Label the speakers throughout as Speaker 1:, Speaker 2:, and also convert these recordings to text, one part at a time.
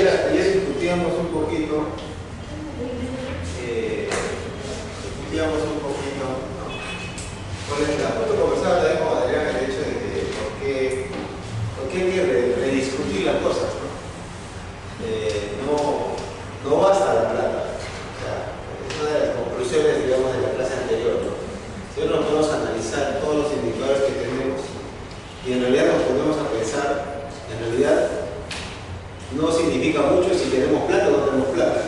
Speaker 1: ayer discutíamos un poquito, ¿no? Justo conversaba también con Adrián el hecho de que por qué hay que rediscutir las cosas, ¿no? No basta la plata. O sea, es una de las conclusiones, digamos, de la clase anterior, ¿no? Si ahora nos podemos analizar todos los indicadores que tenemos y en realidad nos ponemos a pensar, en realidad no significa mucho si tenemos plata o no tenemos plata,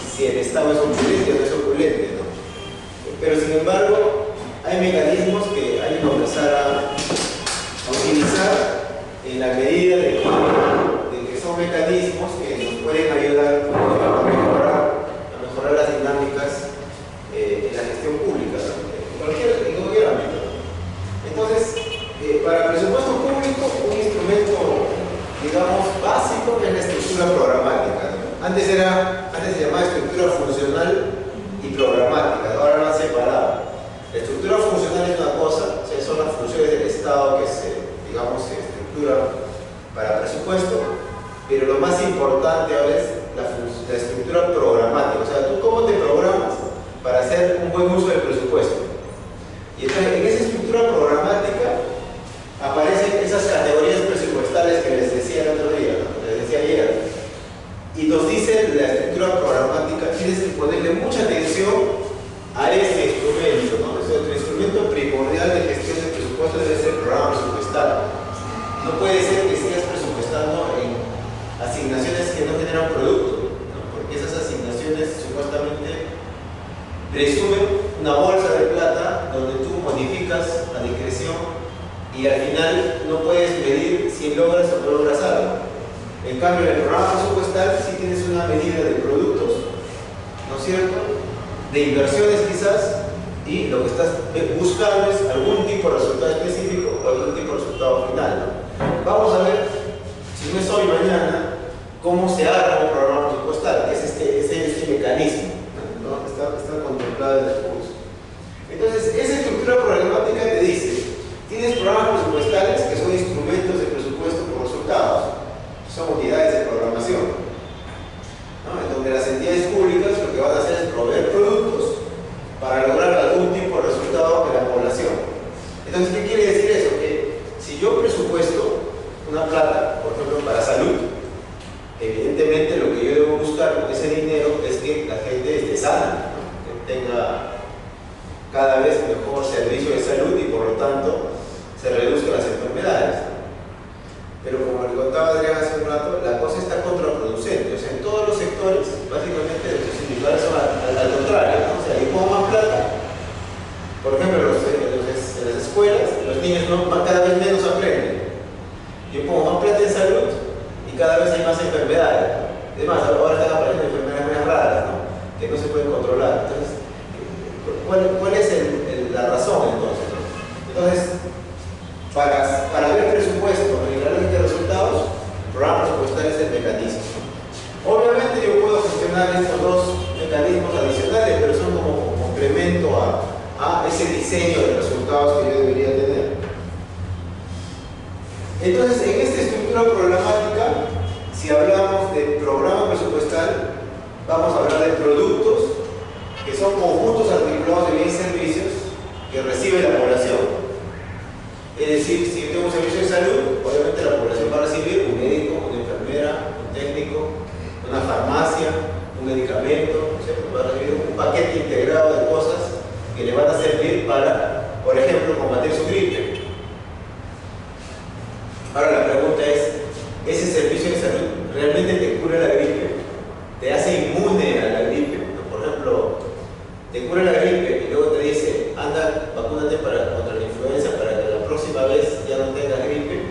Speaker 1: si el Estado es opulente o no es opulente, ¿no? Pero sin embargo hay mecanismos que hay que comenzar a utilizar en la medida de que son mecanismos que nos pueden ayudar a mejorar las dinámicas en la gestión pública, ¿no? en cualquier ámbito. Entonces, para el presupuesto público, un instrumento, digamos, básico es la estructura programática, ¿no? Antes se llamaba estructura funcional y programática, ahora lo han separado. La estructura funcional es una cosa, o sea, son las funciones del Estado que digamos, se estructuran para presupuesto, pero lo más importante ahora es la estructura programática, o sea, tú cómo te programas para hacer un buen uso del presupuesto. Y entonces, en esa estructura programática aparecen esas categorías presupuestales que les decía el otro día, ¿no? Les decía ayer. Y nos dice la estructura programática, tienes que ponerle mucha atención a este instrumento, ¿no? Tu instrumento primordial de gestión de presupuesto debe ser el programa presupuestal. No puede ser que sigas presupuestando en asignaciones que no generan producto, ¿no? Porque esas asignaciones supuestamente presumen una bolsa de plata donde tú modificas la discreción y al final no puedes medir si logras o no logras algo. En cambio, en el programa presupuestal sí tienes una medida de productos, ¿no es cierto?, de inversiones quizás, y lo que estás buscando es algún tipo de resultado específico o algún tipo de resultado final, ¿no? Vamos a ver, si no es hoy, mañana, cómo se arma un programa presupuestal, que es este mecanismo, ¿no? Está contemplado en el curso. Entonces, esa estructura programática te dice, tienes programas presupuestales que son instrumentos de presupuesto por resultados, son unidades de programación, ¿no? En donde las entidades públicas lo que van a hacer es proveer productos para lograr algún tipo de resultado de la población. Entonces, ¿qué quiere decir eso? Que si yo presupuesto una plata, por ejemplo, para salud, evidentemente lo que yo debo buscar con ese dinero es que la gente esté sana, ¿no? Que tenga cada vez mejor servicio de salud y por lo tanto se reduzcan las enfermedades. Pero como le contaba Adrián hace un rato, la cosa está contraproducente. O sea, en todos los sectores, básicamente los indicadores son al contrario, ¿no? O sea, yo pongo más plata. Por ejemplo, en las escuelas, los niños cada vez menos aprenden. Yo pongo más plata en salud y cada vez hay más enfermedades. Además, ahora están apareciendo enfermedades más raras, ¿no? Que no se pueden controlar. Entonces, ¿cuál es la razón entonces, ¿no? Entonces, para ver presupuesto y la lógica de resultados, el programa presupuestal es el mecanismo. Obviamente yo puedo gestionar estos dos mecanismos adicionales, pero son como complemento a ese diseño de resultados que yo debería tener. Entonces, en esta estructura programática, si hablamos de programa presupuestal, vamos a hablar de productos que son conjuntos articulados de bienes y servicios que recibe la población. Es decir, si yo tengo un servicio de salud, obviamente la población va a recibir un médico, una enfermera, un técnico, una farmacia, un medicamento, ¿cierto? Va a recibir un paquete integrado de cosas que le van a servir para, por ejemplo, combatir su gripe. Ahora la pregunta es, ¿ese servicio de salud realmente te cura la gripe? ¿Te hace inmune a la gripe? Por ejemplo, te cura la gripe y luego te dice, anda, vacúnate contra la influenza para que la próxima vez ya no tengas gripe.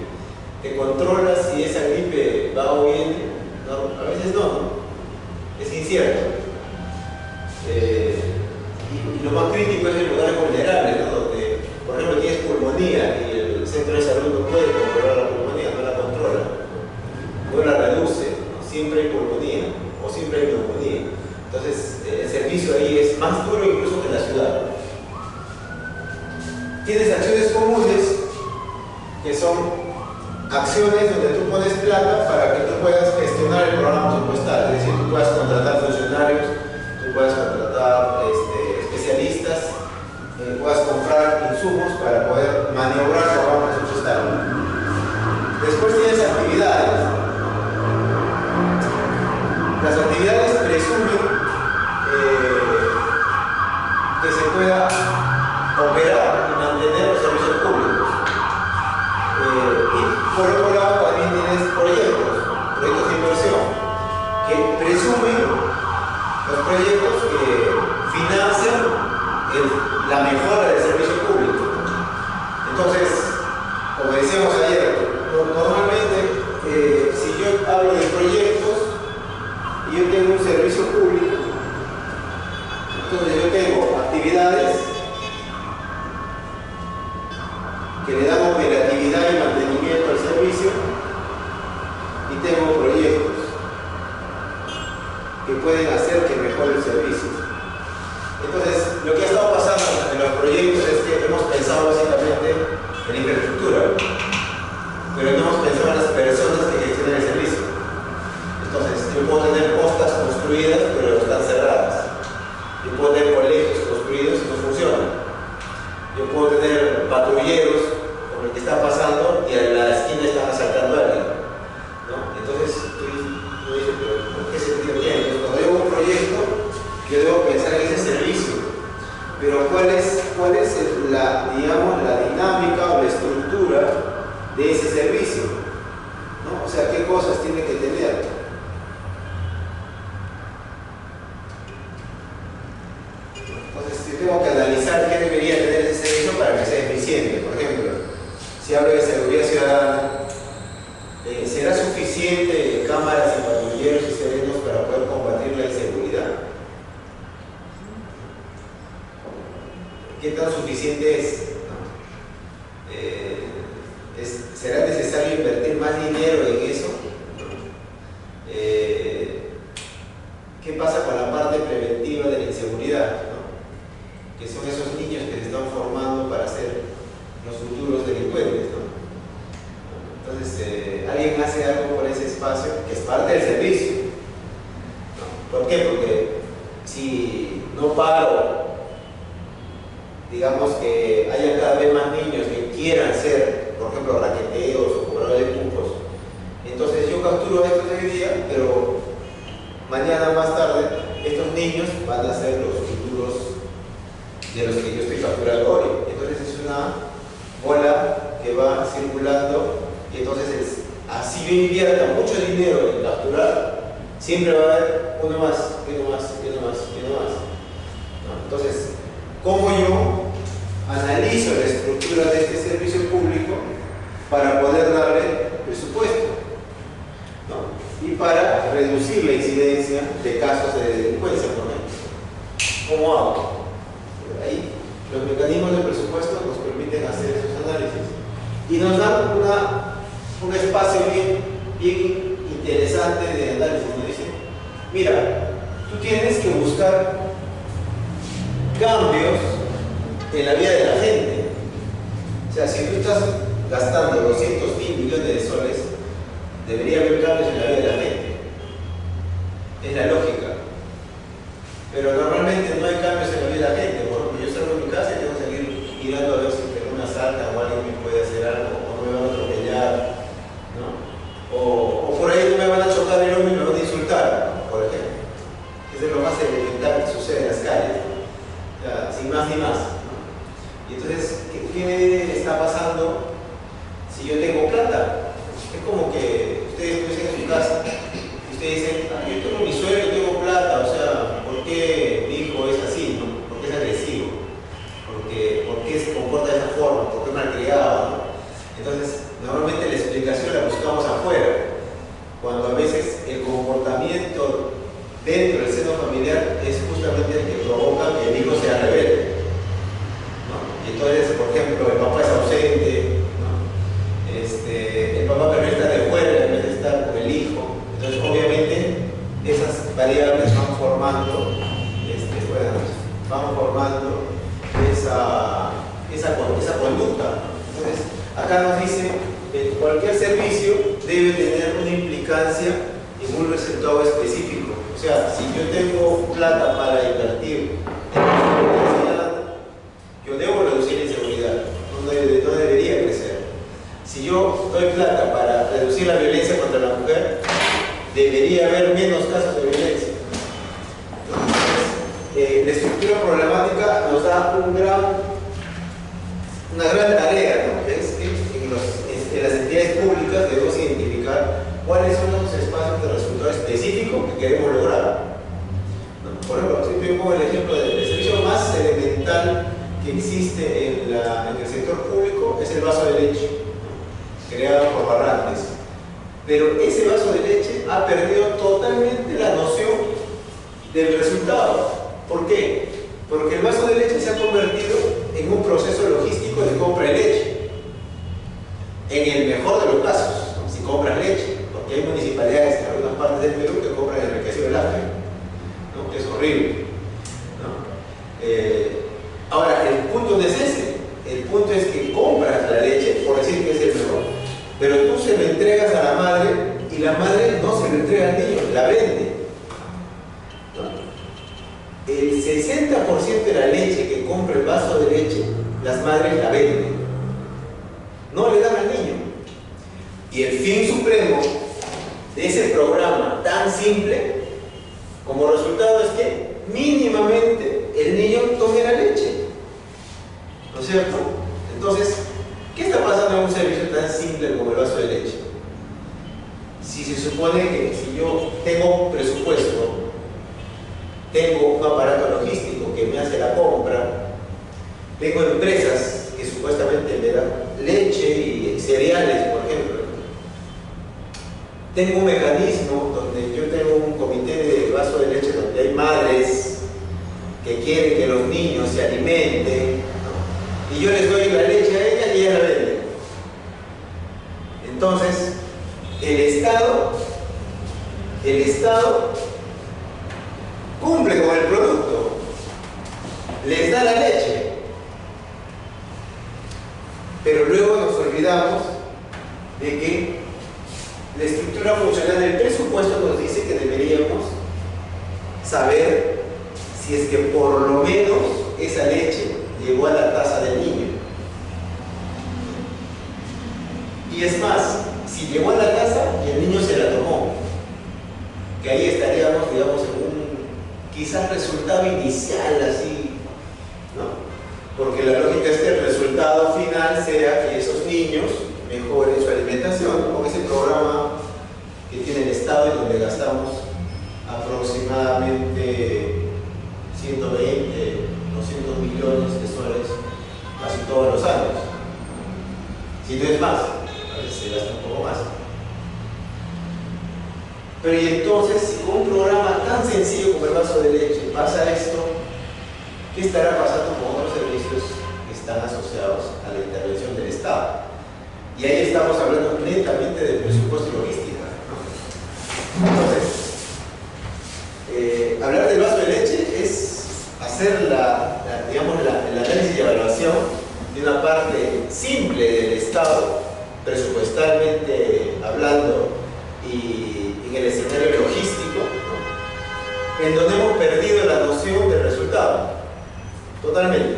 Speaker 1: Te controlas si esa gripe va o viene. No, a veces no. Es incierto. Y lo más crítico es en lugares vulnerables, ¿no? Donde, por ejemplo, tienes pulmonía y el centro de salud no puede controlar la pulmonía, no la controla, no la reduce, ¿no? Siempre hay pulmonía o siempre hay neumonía. Entonces, el servicio ahí es más duro incluso que en la ciudad. Tienes acciones comunes que son acciones donde tú pones plata para que tú puedas gestionar proporcionar el programa presupuestal, es decir, tú puedas contratar funcionarios, tú puedas contratar especialistas, puedas comprar insumos para poder maniobrar el programa presupuestal. Después tienes actividades. Las actividades presumen que se pueda operar y mantener los servicios públicos. Y por otro lado también tienes proyectos de inversión que presumen los proyectos que financian la mejora del servicio público. Entonces, como decíamos ayer, normalmente si yo hablo de proyectos y yo tengo un servicio público, entonces yo tengo actividades que le dan operatividad y mantenimiento al servicio y tengo proyectos que pueden hacer que mejore el servicio. Entonces, lo que ha estado pasando en los proyectos es que hemos pensado básicamente en infraestructura, pero no hemos pensado en las personas que gestionan el servicio. Entonces, yo puedo tener postas construidas, pero están cerradas. Yo puedo tener colegios construidos y no funcionan. Yo puedo tener patrulleros, como el que está pasando, y a la esquina están asaltando a alguien, ¿no? Entonces, tú dices, pero ¿por qué sentido tiene? Entonces, cuando yo hago un proyecto, yo debo pensar en ese servicio. Pero ¿cuál es la dinámica o la estructura de ese servicio? ¿No? O sea, ¿qué cosas tiene que tener? Entonces, yo tengo que analizar qué debería tener ese servicio para que sea eficiente. Por ejemplo, si hablo de seguridad ciudadana, ¿será suficiente cámaras y patrulleros y serenos para poder combatir la inseguridad? ¿Qué tan suficiente es? ¿Será necesario invertir más dinero en eso? ¿Qué pasa con la parte preventiva de la inseguridad? Que son esos niños que se están formando para ser los futuros delincuentes, ¿no? Entonces, alguien hace algo por ese espacio que es parte del servicio, ¿no? ¿Por qué? Porque si no paro, digamos que haya cada vez más niños que quieran ser, por ejemplo, raqueteros o cobradores de cupos, entonces yo capturo a estos hoy día, pero mañana más tarde estos niños van a ser los futuros de los que yo estoy capturando hoy. Entonces es una bola que va circulando y entonces así yo invierta mucho dinero en capturar, siempre va a haber uno más, y uno más, y uno más, y uno más, ¿no? Entonces, ¿cómo yo analizo la estructura de este servicio público para poder darle presupuesto, ¿no? Y para reducir la incidencia de casos de delincuencia, por ejemplo? ¿Cómo hago? Ahí los mecanismos de presupuesto nos permiten hacer esos análisis y nos dan un espacio bien interesante de análisis. Nos dicen, mira, tú tienes que buscar cambios en la vida de la gente. O sea, si tú estás gastando 200.000 millones de soles, debería haber cambios en la vida de la gente. Es la lógica. Pero normalmente no hay cambios en la vida de la gente. Por ejemplo, yo salgo de mi casa y tengo que seguir mirando a ver si tengo una salta o alguien me puede hacer algo, o no me van a atropellar, ¿no? O por ahí no me van a chocar el hombre y me van a insultar, ¿no? Por ejemplo. Eso es lo más elemental que sucede en las calles, ¿no? Ya, sin más ni más, ¿no? Y entonces, ¿qué está pasando si yo tengo plata? Es como que ustedes están en su casa y ustedes dicen, yo tengo mi sueldo y tengo plata, o sea, ¿por qué mi hijo es así, no? ¿Por qué es agresivo? ¿Por qué se comporta de esa forma? ¿Por qué es malcriado, no? Entonces, normalmente la explicación la buscamos afuera, cuando a veces el comportamiento dentro del seno familiar es justamente el que provoca que el hijo sea rebelde, ¿no? Y entonces, por ejemplo, el papá es ausente, ¿no? El papá prefiere estar de fuera en vez de estar con el hijo. Entonces, obviamente, esas variables van formando, esa conducta. Entonces, acá nos dice que cualquier servicio debe tener una implicancia en en un resultado específico. O sea, si yo tengo plata para invertir en la universidad, yo debo reducir la inseguridad, no debería crecer. Si yo doy plata para reducir la violencia contra la mujer, debería haber menos casos de violencia. Entonces, la estructura programática nos da una gran tarea, ¿no? Es que en las entidades públicas debemos identificar cuáles son los espacios de resultado específico que queremos lograr. ¿No? Por ejemplo, siempre pongo el ejemplo del servicio más elemental que existe en el sector público, es el vaso de leche, ¿no? Creado por Barrantes. Pero ese vaso de leche ha perdido totalmente la noción del resultado. ¿Por qué? Porque el vaso de leche se ha convertido en un proceso logístico de compra de leche. En el mejor de los casos, ¿no? Si compras leche, porque hay municipalidades en algunas partes del Perú que compran enriquecido de lácteo, ¿no? Es horrible, ¿no? Ahora, el punto no es ese. El punto es que compras la leche, por decir que es el mejor, pero tú se lo entregas a la madre y la madre no se lo entrega al niño, la vende. El 60% de la leche que compra el vaso de leche, las madres la venden. No le dan al niño. Y el fin supremo de ese programa tan simple, como resultado, es que mínimamente el niño tome la leche. ¿No es cierto? Entonces, ¿qué está pasando en un servicio tan simple como el vaso de leche? Si se supone que si yo tengo presupuesto, tengo un aparato logístico que me hace la compra, tengo empresas que supuestamente me dan leche y cereales, por ejemplo. Tengo un mecanismo donde yo tengo un comité de vaso de leche donde hay madres que quieren que los niños se alimenten, ¿no? Y yo les doy la leche a ellas y ellas la venden. Entonces, el Estado cumple con el producto, les da la leche, pero luego nos olvidamos de que la estructura funcional del presupuesto nos dice que deberíamos saber si es que por lo menos esa leche llegó a la taza del niño. Y es más, si llegó a la taza y el niño se la tomó, que ahí estaríamos, digamos, en un quizás resultado inicial así, ¿no? Porque la lógica es que el resultado final sea que esos niños mejoren su alimentación, con ese programa que tiene el Estado y donde gastamos aproximadamente 120, 200 millones de soles casi todos los años. Si no es más, a veces se gasta un poco más. Pero y entonces, si con un programa tan sencillo como el vaso de leche pasa esto, ¿qué estará pasando con otros servicios que están asociados a la intervención del Estado? Y ahí estamos hablando netamente de presupuesto y logística, ¿no? Entonces, hablar del vaso de leche es hacer digamos, el análisis y evaluación de una parte simple del Estado, presupuestalmente hablando, y en el escenario logístico, ¿no? En donde hemos perdido la noción del resultado, totalmente.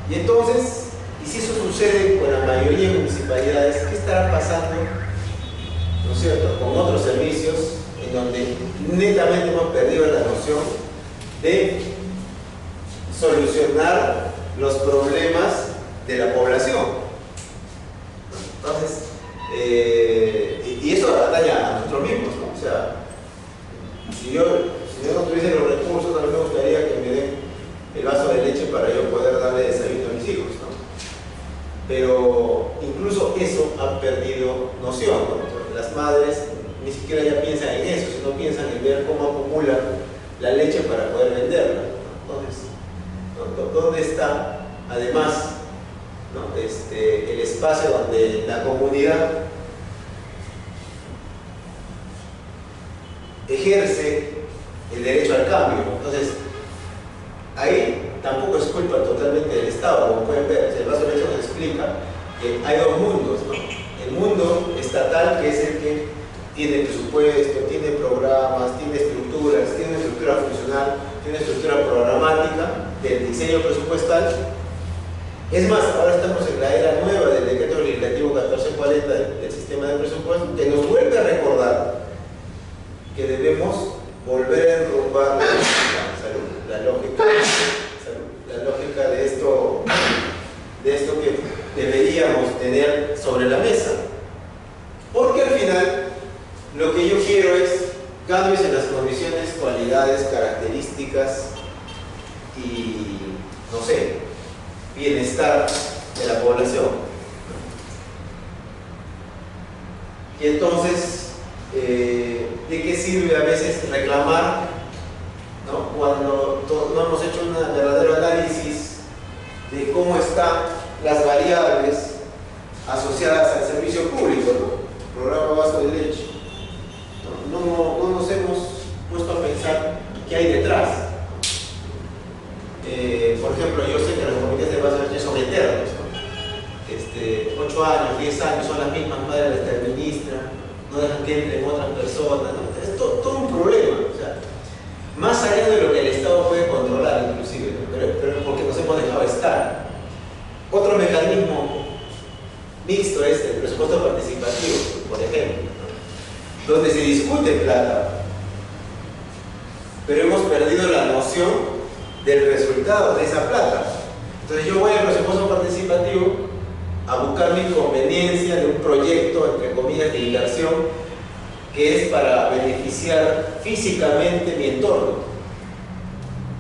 Speaker 1: Y entonces, y si eso sucede con la mayoría de municipalidades, ¿qué estará pasando, ¿no es cierto?, con otros servicios en donde netamente hemos perdido la noción de solucionar los problemas de la población? Entonces, y eso atañe a nosotros mismos, ¿no? O sea, si yo no tuviese los recursos, a mí me gustaría que me den el vaso de leche para yo poder darle desayuno a mis hijos, ¿no? Pero incluso eso ha perdido noción, ¿no? Las madres ni siquiera ya piensan en eso, sino piensan en ver cómo acumulan la leche para poder venderla, ¿no? Entonces, ¿dónde está, además, ¿no?, el espacio donde la comunidad ejerce el derecho al cambio? Entonces, ahí tampoco es culpa totalmente del Estado, como pueden ver. El vaso de leche nos explica que hay dos mundos, ¿no? El mundo estatal, que es el que tiene presupuesto, tiene programas, tiene estructuras, tiene una estructura funcional, tiene una estructura programática del diseño presupuestal. Es más, ahora estamos en la era nueva del decreto legislativo 1440 del sistema de presupuesto, que nos vuelve a recordar que debemos volver a enrumbar la lógica de esto que deberíamos tener sobre la mesa. Porque al final lo que yo quiero es cambios en las condiciones, cualidades, características y, no sé, bienestar de la población. Y entonces, ¿de qué sirve a veces reclamar, ¿no?, cuando no hemos hecho un verdadero análisis de cómo están las variables asociadas al servicio público, ¿no? Programa Vaso de Leche? No nos hemos puesto a pensar qué hay detrás. Por ejemplo, yo sé que los comités de Vaso de Leche son eternos, ¿no? 8 años, 10 años, son las mismas madres las que administran, no dejan que entren otras personas, ¿no? Es todo un problema, o sea, más allá de lo que el Estado puede controlar, inclusive, ¿no? pero porque nos hemos dejado estar. Otro mecanismo mixto es el presupuesto participativo, por ejemplo, ¿no?, donde se discute plata, pero hemos perdido la noción del resultado de esa plata. Entonces yo voy al presupuesto participativo a buscar mi conveniencia de un proyecto, entre comillas, de inversión que es para beneficiar físicamente mi entorno,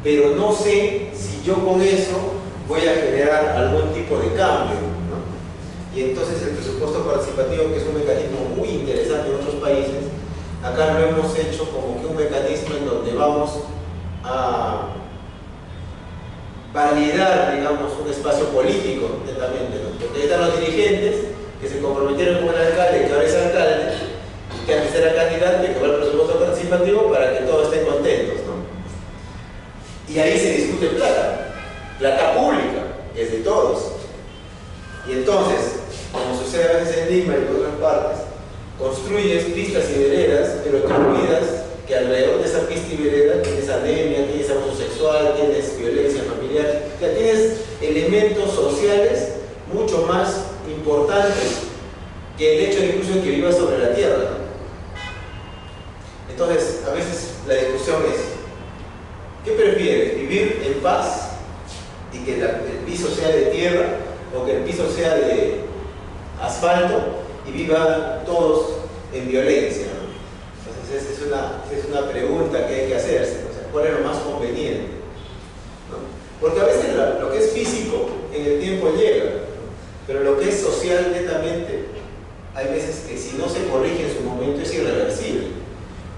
Speaker 1: pero no sé si yo con eso voy a generar algún tipo de cambio, ¿no? Y entonces el presupuesto participativo, que es un mecanismo muy interesante en otros países, acá lo hemos hecho como que un mecanismo en donde vamos a validar, digamos, un espacio político netamente, ¿no? Porque ahí están los dirigentes que se comprometieron con el alcalde, que ahora es alcalde, que antes era candidato y que va al presupuesto participativo para que todos estén contentos, ¿no? Y ahí se discute plata pública, que es de todos. Y entonces, como sucede a veces en Lima y en otras partes, construyes pistas y veredas, pero te olvidas que alrededor de esa pista y vereda tienes anemia, tienes abuso sexual, tienes violencia familiar, o sea, tienes elementos sociales mucho más importantes que el hecho incluso de que vivas sobre la tierra, ¿no? Entonces, a veces la discusión es, ¿qué prefieres? ¿Vivir en paz y que el piso sea de tierra o que el piso sea de asfalto y vivan todos en violencia, ¿no? Entonces esa es una pregunta que hay que hacerse, o sea, ¿cuál es lo más conveniente, ¿no? Porque a veces lo que es físico en el tiempo llega, ¿no? Pero lo que es social netamente, hay veces que si no se corrige en su momento es irreversible,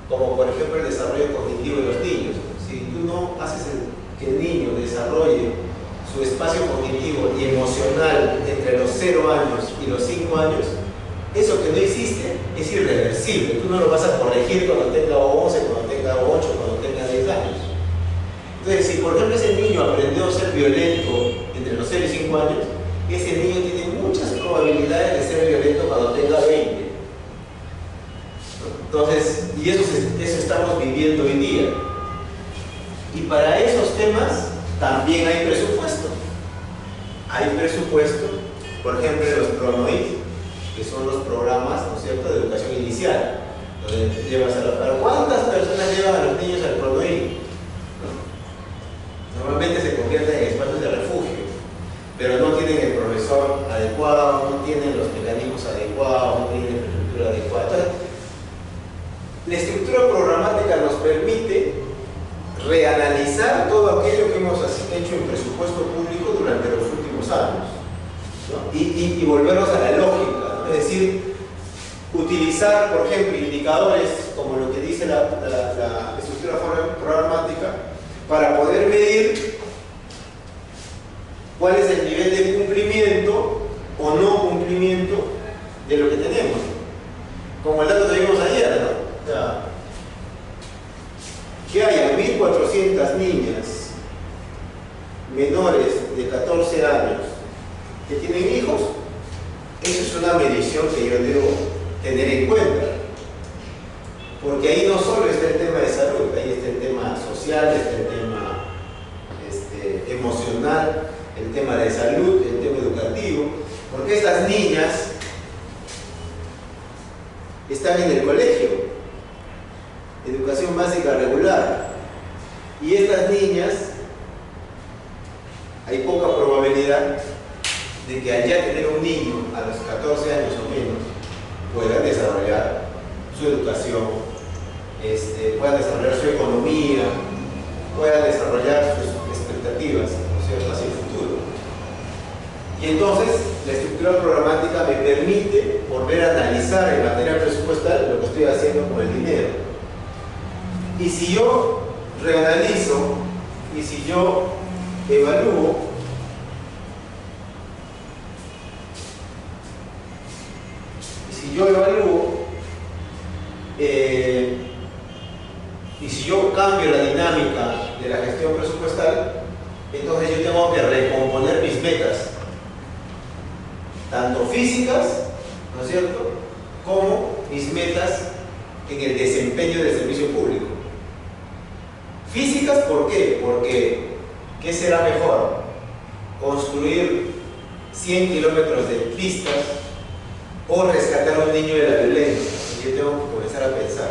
Speaker 1: como por ejemplo el desarrollo cognitivo de los niños. Si tú no haces que el niño desarrolle su espacio cognitivo y emocional entre los 0 años y los 5 años, eso que no hiciste es irreversible. Tú no lo vas a corregir cuando tenga 11, cuando tenga 8, cuando tenga 10 años. Entonces, si por ejemplo ese niño aprendió a ser violento entre los 0 y 5 años, ese niño tiene muchas probabilidades de ser violento cuando tenga 20. Entonces, y eso estamos viviendo hoy día. Y para esos temas también hay presupuesto. Hay presupuesto, por ejemplo, en los PRONOID, que son los programas, ¿no es cierto?, de educación inicial, donde llevas a la... ¿Cuántas personas llevan a los niños al PRONOID? ¿No? Normalmente se convierten en espacios de refugio, pero no tienen el profesor adecuado, no tienen los mecanismos adecuados, no tienen la infraestructura adecuada. Entonces, la estructura programática nos permite reanalizar todo aquello que hemos hecho en presupuesto público durante los últimos años, ¿no? y volvernos a la lógica, ¿no? Es decir, utilizar, por ejemplo, indicadores como lo que dice la estructura programática para poder medir cuál es el nivel de cumplimiento o no cumplimiento de lo que tenemos, como el dato que vimos ayer, ¿no? O sea, que haya 1.400 niñas menores de 14 años que tienen hijos, eso es una medición que yo debo tener en cuenta. Porque ahí no solo está el tema de salud, ahí está el tema social, está el tema emocional, el tema de salud, el tema educativo, porque estas niñas están en el colegio, educación básica regular, y estas niñas hay poca probabilidad de que al ya tener un niño a los 14 años o menos puedan desarrollar su educación, puedan desarrollar su economía, puedan desarrollar sus expectativas, ¿no es cierto?, hacia el futuro. Y entonces la estructura programática me permite volver a analizar en materia presupuestal lo que estoy haciendo con el dinero. Y si yo reanalizo y si yo evalúo, y si yo cambio la dinámica de la gestión presupuestal, entonces yo tengo que recomponer mis metas, tanto físicas, ¿no es cierto?, como mis metas en el desempeño del servicio público. Físicas, ¿por qué? Porque, ¿qué será mejor? ¿Construir 100 kilómetros de pistas o rescatar a un niño de la violencia? Yo tengo que comenzar a pensar,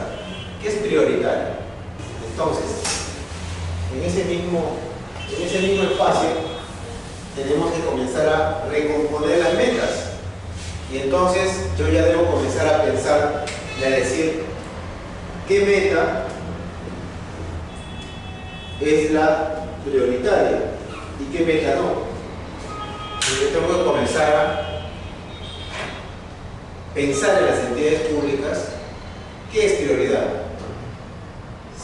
Speaker 1: ¿qué es prioritario? Entonces, en ese mismo espacio tenemos que comenzar a recomponer las metas, y entonces yo ya debo comenzar a pensar y a decir qué meta es la prioritaria y qué meta no. Yo tengo que comenzar a pensar en las entidades públicas qué es prioridad.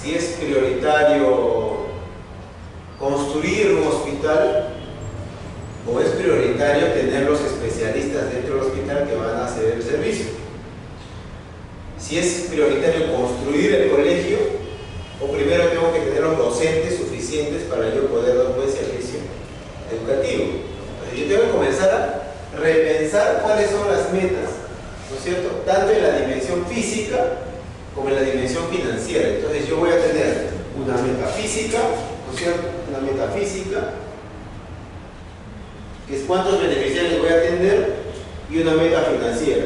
Speaker 1: Si es prioritario construir un hospital o es prioritario tener los especialistas dentro del hospital que van a hacer el servicio. Si es prioritario construir el colegio, o primero tengo que tener los docentes suficientes para yo poder dar un buen servicio educativo. Entonces, yo tengo que comenzar a repensar cuáles son las metas, ¿no es cierto?, tanto en la dimensión física como en la dimensión financiera. Entonces yo voy a tener una meta física, ¿no es cierto?, una meta física, que es cuántos beneficiarios voy a atender, y una meta financiera,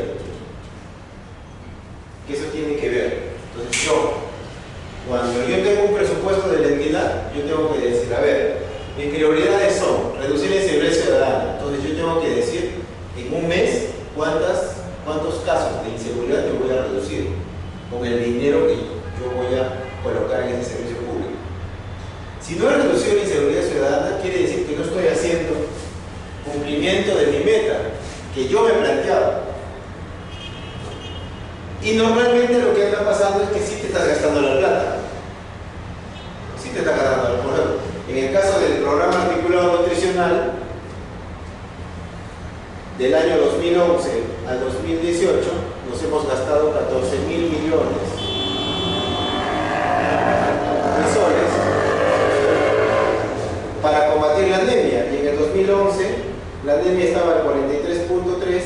Speaker 1: que eso tiene que ver. Entonces cuando yo tengo un presupuesto de la entidad, yo tengo que decir, a ver, mis prioridades son reducir la inseguridad ciudadana. Entonces yo tengo que decir, en un mes, cuántos casos de inseguridad yo voy a reducir con el dinero que yo voy a colocar en ese servicio público. Si no he reducido la inseguridad ciudadana, quiere decir que no estoy haciendo cumplimiento de mi meta que yo me he planteado. Y normalmente lo que está pasando es que sí te estás gastando la plata. Sí te estás gastando la plata. En el caso del programa articulado nutricional, del año 2011 al 2018, nos hemos gastado 14.000 millones de soles para combatir la anemia. Y en el 2011 la anemia estaba al 43.3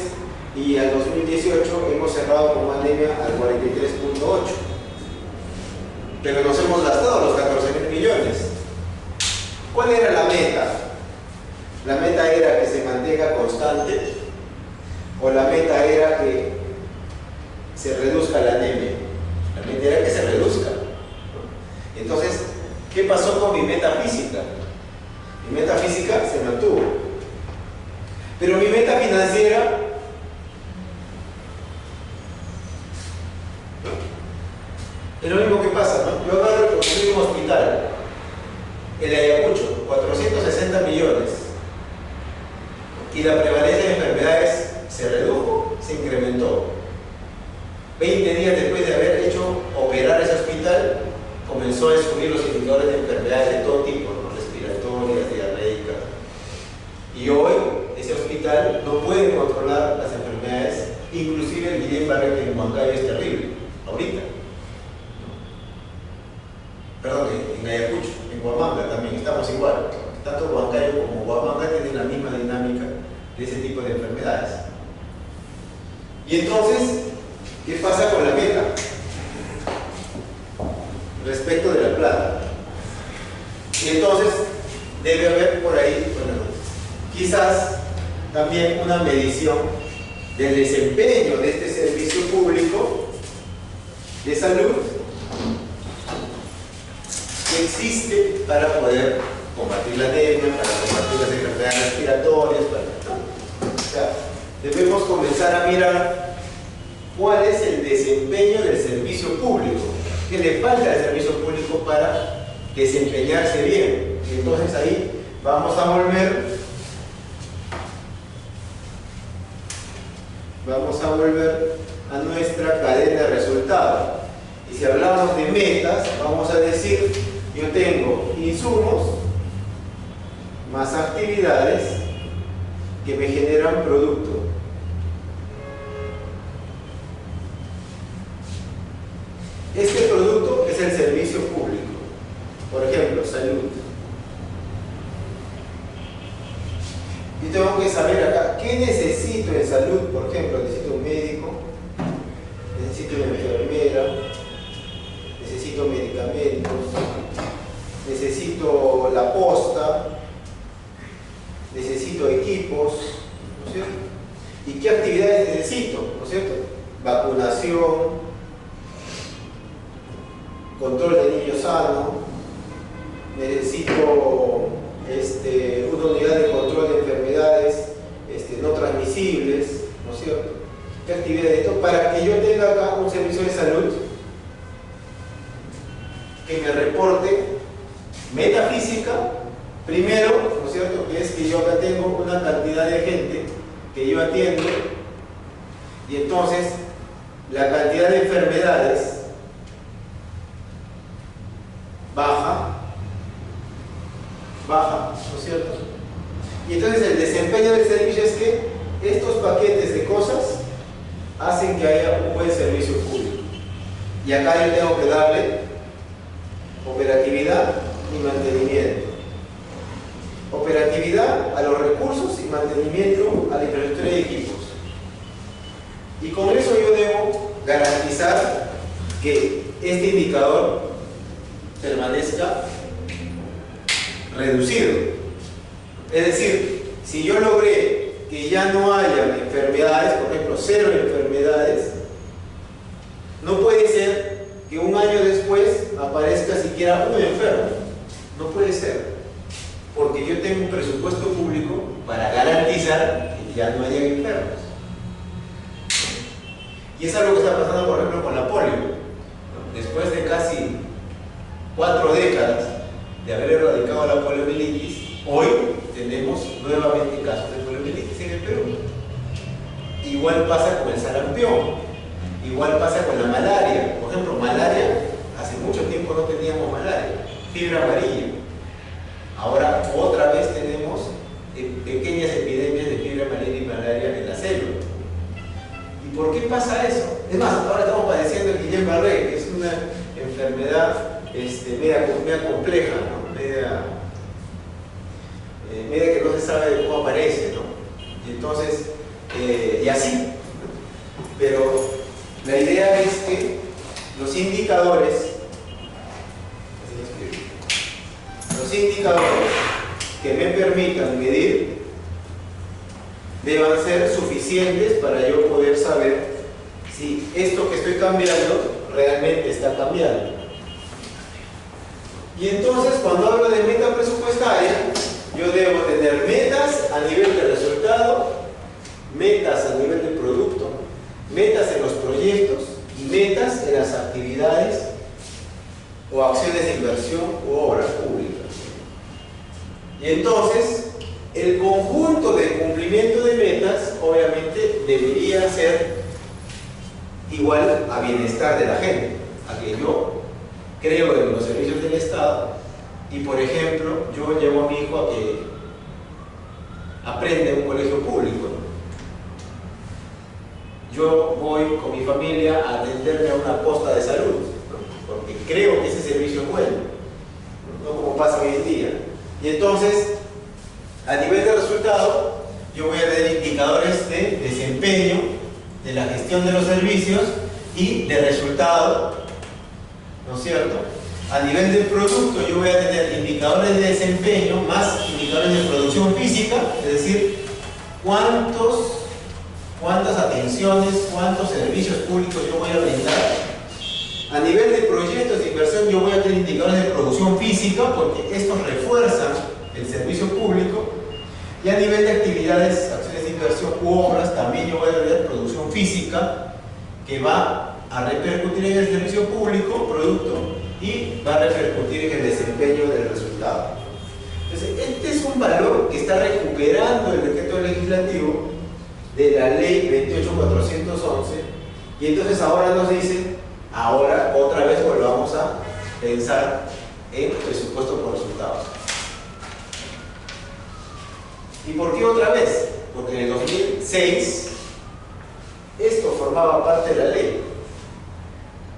Speaker 1: y al 2018 hemos cerrado con anemia al 43.8. Pero nos hemos gastado los 14.000 millones. ¿Cuál era la meta? ¿La meta era que se mantenga constante? ¿O la meta era que se reduzca la anemia? La meta era que se reduzca. Entonces, ¿qué pasó con mi meta física? Mi meta física se mantuvo. Pero mi meta financiera, es lo mismo que pasa, ¿no? Yo agarro y construyo un hospital, el Ayacucho, 460 millones, y la prevalencia de enfermedades se redujo, se incrementó. 20 días después de haber hecho operar ese hospital, comenzó a subir los indicadores de enfermedades de todo tipo, ¿no?, respiratorias, diarreicas. Y hoy ese hospital no puede controlar las enfermedades, inclusive el Guillain-Barré en Huancayo es terrible, ahorita. Perdón, en Ayacucho, en Huamanga también estamos igual. Tanto Huancayo como Huamanga tienen la misma dinámica de ese tipo de enfermedades. Y entonces, ¿qué pasa con la meta? respecto de la plata. Y entonces debe haber por ahí, bueno, quizás también una medición del desempeño de este servicio público de salud que existe para poder combatir la anemia, para combatir las enfermedades respiratorias, ¿no? O sea, debemos comenzar a mirar cuál es el desempeño del servicio público, qué le falta al servicio público para desempeñarse bien. Y entonces ahí vamos a volver a nuestra cadena de resultados. Y si hablamos de metas, vamos a decir, yo tengo insumos más actividades que me generan producto. Este producto es el servicio público. Por ejemplo, salud. Y tengo que saber acá, ¿qué necesito en salud? Por ejemplo, necesito un médico, necesito una enfermera, necesito medicamentos, necesito la posta, necesito equipos, ¿no es cierto? ¿Y qué actividades necesito? ¿No es cierto? Vacunación, control de niños sanos, necesito una unidad de control de enfermedades no transmisibles, ¿no es cierto? ¿Qué actividades esto? Para que yo tenga acá un servicio de salud que me reporte metafísica, primero, ¿no es cierto? Que es que yo acá tengo una cantidad de gente que yo atiendo y entonces la cantidad de enfermedades baja, ¿no es cierto? Y entonces el desempeño del servicio es que estos paquetes de cosas hacen que haya un buen servicio público. Y acá yo tengo que darle operatividad y mantenimiento. Operatividad a los recursos y mantenimiento a la infraestructura de equipos. Y con eso yo debo garantizar que este indicador permanezca reducido. Es decir, si yo logré que ya no haya enfermedades, por ejemplo, 0 enfermedades, no puede ser que un año después aparezca siquiera un enfermo. No puede ser. Porque yo tengo un presupuesto público para garantizar que ya no haya enfermos. Y es algo que está pasando, por ejemplo, con la polio. Después de casi 4 décadas de haber erradicado la poliomielitis, hoy tenemos nuevamente casos de poliomielitis en el Perú. Igual pasa con el sarampión, igual pasa con la malaria. Por ejemplo, malaria, hace mucho tiempo no teníamos malaria, fiebre amarilla. Ahora otra vez tenemos pequeñas epidemias de fiebre amarilla y malaria en la selva. ¿Y por qué pasa eso? Es más, ahora estamos padeciendo el Guillain-Barré, que es una enfermedad media compleja, ¿no? media que no se sabe de cómo aparece, ¿no? Y entonces, y así. Pero la idea es que los indicadores que me permitan medir deban ser suficientes para yo poder saber si esto que estoy cambiando realmente está cambiando. Y entonces, cuando hablo de meta presupuestaria, yo debo tener metas a nivel de resultado, metas a nivel de producto, metas en los proyectos y metas en las actividades o acciones de inversión u obras públicas. Y entonces, el conjunto de cumplimiento de metas, obviamente, debería ser igual a bienestar de la gente, a que yo creo en los servicios del Estado y, por ejemplo, yo llevo a mi hijo a que aprenda en un colegio público, ¿no? Yo voy con mi familia a atenderme a una posta de salud, ¿no? Porque creo que ese servicio es bueno, no como pasa hoy en día. Y entonces, a nivel de resultado, yo voy a tener indicadores de desempeño, de la gestión de los servicios y de resultado, ¿no es cierto? A nivel del producto yo voy a tener indicadores de desempeño más indicadores de producción física, es decir, cuántas atenciones, cuántos servicios públicos yo voy a brindar. A nivel de proyectos de inversión yo voy a tener indicadores de producción física porque estos refuerzan el servicio público. Y a nivel de actividades, acciones de inversión u obras, también yo voy a tener producción física que va a repercutir en el servicio público, producto, y va a repercutir en el desempeño del resultado. Entonces, este es un valor que está recuperando el decreto legislativo de la ley 28411, y entonces ahora nos dice, ahora otra vez volvamos a pensar en presupuesto por resultados. ¿Y por qué otra vez? Porque en el 2006 esto formaba parte de la ley.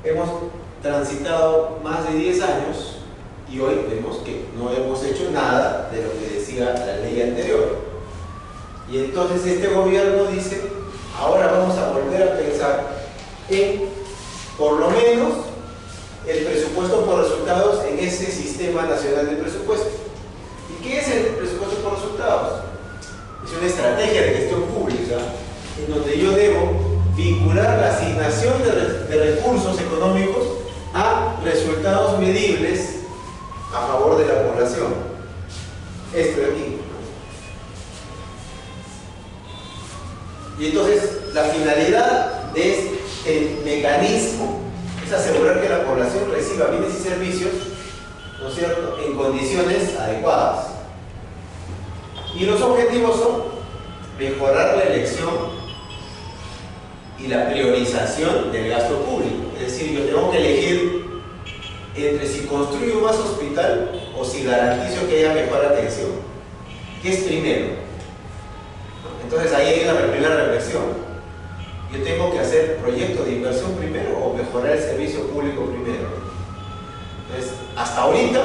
Speaker 1: Hemos transitado más de 10 años y hoy vemos que no hemos hecho nada de lo que decía la ley anterior. Y entonces este gobierno dice, ahora vamos a volver a pensar en, por lo menos, el presupuesto por resultados en ese Sistema Nacional de Presupuesto. ¿Y qué es el presupuesto por resultados? Es una estrategia de gestión pública en donde yo debo vincular la asignación de recursos económicos a resultados medibles a favor de la población. Esto de aquí. Y entonces la finalidad de este mecanismo es asegurar que la población reciba bienes y servicios, ¿no es cierto?, en condiciones adecuadas. Y los objetivos son mejorar la elección y la priorización del gasto público. Es decir, yo tengo que elegir entre si construyo más hospital o si garantizo que haya mejor atención. ¿Qué es primero? Entonces ahí hay una primera reflexión. Yo tengo que hacer proyectos de inversión primero o mejorar el servicio público primero. Entonces, hasta ahorita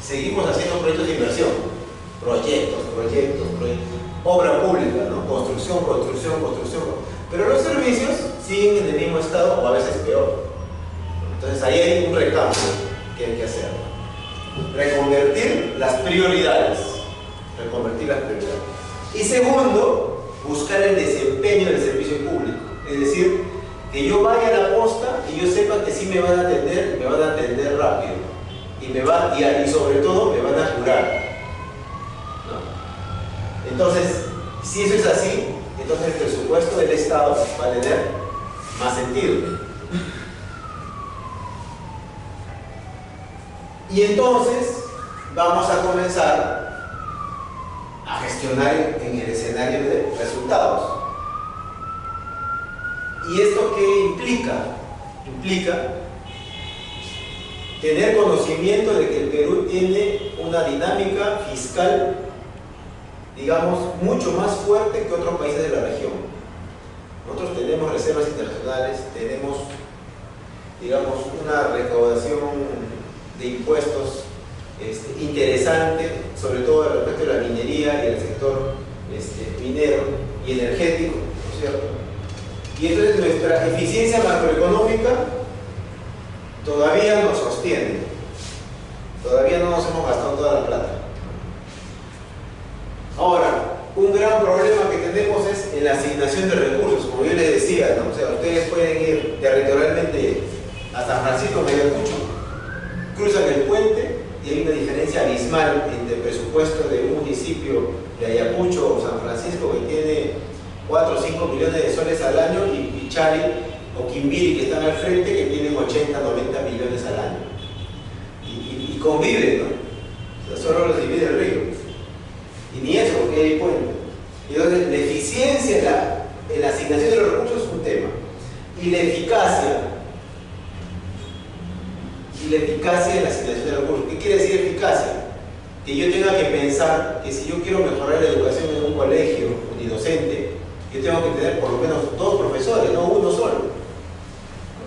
Speaker 1: seguimos haciendo proyectos de inversión. Proyectos. Obra pública, ¿no? Construcción. Pero los servicios siguen en el mismo estado o a veces peor. Entonces ahí hay un recambio que hay que hacer. Reconvertir las prioridades. Y segundo, buscar el desempeño del servicio público. Es decir, que yo vaya a la posta y yo sepa que sí me van a atender, me van a atender rápido. Y sobre todo me van a curar. Entonces, si eso es así, entonces el presupuesto del Estado va a tener más sentido. Y entonces vamos a comenzar a gestionar en el escenario de resultados. ¿Y esto qué implica? Implica tener conocimiento de que el Perú tiene una dinámica fiscal, digamos, mucho más fuerte que otros países de la región. Nosotros tenemos reservas internacionales, tenemos, digamos, una recaudación de impuestos interesante, sobre todo respecto a la minería y el sector minero y energético, ¿no es cierto? Y entonces nuestra eficiencia macroeconómica todavía nos sostiene, todavía no nos hemos gastado toda la plata. Ahora, un gran problema que tenemos es en la asignación de recursos, como yo les decía, ¿no? O sea, ustedes pueden ir territorialmente a San Francisco de Ayacucho, cruzan el puente y hay una diferencia abismal entre el presupuesto de un municipio de Ayacucho o San Francisco que tiene 4 o 5 millones de soles al año y Pichari o Quimbiri que están al frente que tienen 80, 90 millones al año. Y conviven, ¿no? O sea, solo los divide el río. Y ni eso, porque hay puente. Y entonces la eficiencia en la asignación de los recursos es un tema. Y la eficacia en la asignación de los recursos. ¿Qué quiere decir eficacia? Que yo tenga que pensar que si yo quiero mejorar la educación en un colegio unidocente, yo tengo que tener por lo menos 2 profesores, no uno solo.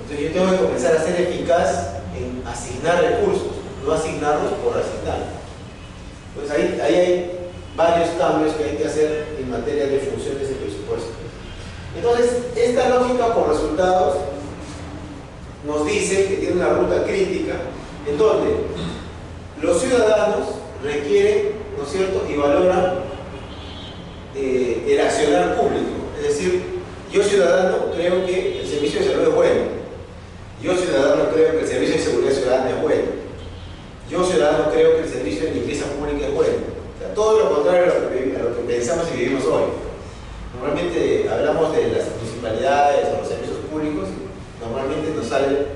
Speaker 1: Entonces yo tengo que comenzar a ser eficaz en asignar recursos, no asignarlos por asignar. Pues ahí hay varios cambios que hay que hacer en materia de funciones de presupuesto. Entonces, esta lógica por resultados nos dice que tiene una ruta crítica en donde los ciudadanos requieren, ¿no es cierto?, y valoran el accionar público. Es decir, yo ciudadano creo que el servicio de salud es bueno. Yo ciudadano creo que el servicio de seguridad ciudadana es bueno. Yo ciudadano creo que el servicio de limpieza pública es bueno. O sea, todo lo contrario a lo que pensamos y vivimos hoy. Normalmente hablamos de las municipalidades o los servicios públicos, normalmente nos sale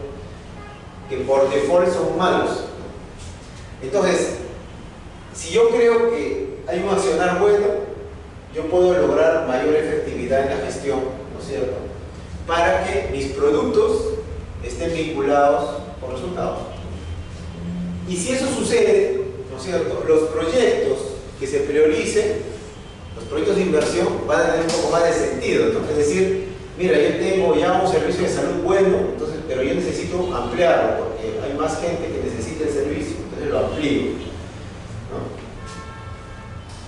Speaker 1: que por default son malos. Entonces, si yo creo que hay un accionar bueno, yo puedo lograr mayor efectividad en la gestión, ¿no es cierto?, para que mis productos estén vinculados con resultados. Y si eso sucede, ¿no es cierto?, los proyectos que se prioricen, los proyectos de inversión van a tener un poco más de sentido, ¿no? Es decir, mira, yo tengo ya un servicio de salud bueno, entonces, pero yo necesito ampliarlo porque hay más gente que necesita el servicio, entonces lo amplío, ¿no?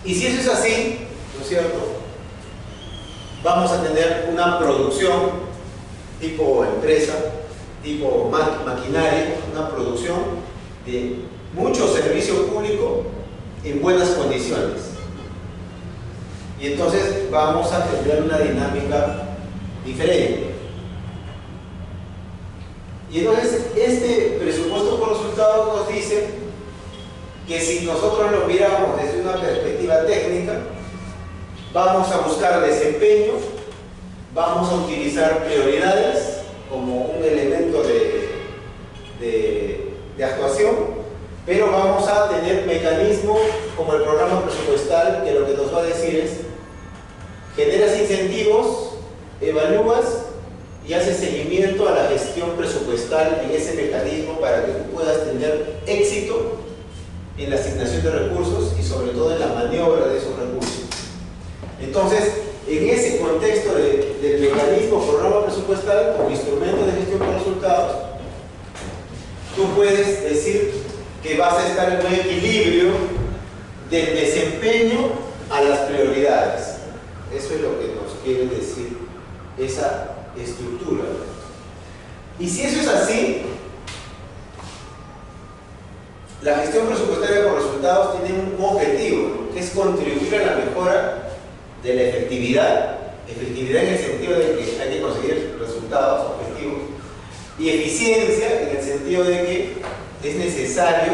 Speaker 1: Y si eso es así, ¿no es cierto?, vamos a tener una producción tipo empresa, tipo maquinaria, una producción de mucho servicio público en buenas condiciones. Y entonces vamos a tener una dinámica diferente. Y entonces este presupuesto por resultados nos dice que si nosotros lo miramos desde una perspectiva técnica, vamos a buscar desempeño, vamos a utilizar prioridades como un elemento de actuación, pero vamos a tener mecanismos como el programa presupuestal, que lo que nos va a decir es: generas incentivos, evalúas y haces seguimiento a la gestión presupuestal en ese mecanismo para que tú puedas tener éxito en la asignación de recursos y sobre todo en la maniobra de esos recursos. Entonces, en ese contexto del mecanismo programa presupuestal como instrumento de gestión por resultados, tú puedes decir que vas a estar en un equilibrio del desempeño a las prioridades. Eso es lo que nos quiere decir esa estructura. Y si eso es así, la gestión presupuestaria por resultados tiene un objetivo, ¿no?, que es contribuir a la mejora de la efectividad en el sentido de que hay que conseguir resultados objetivos, y eficiencia en el sentido de que es necesario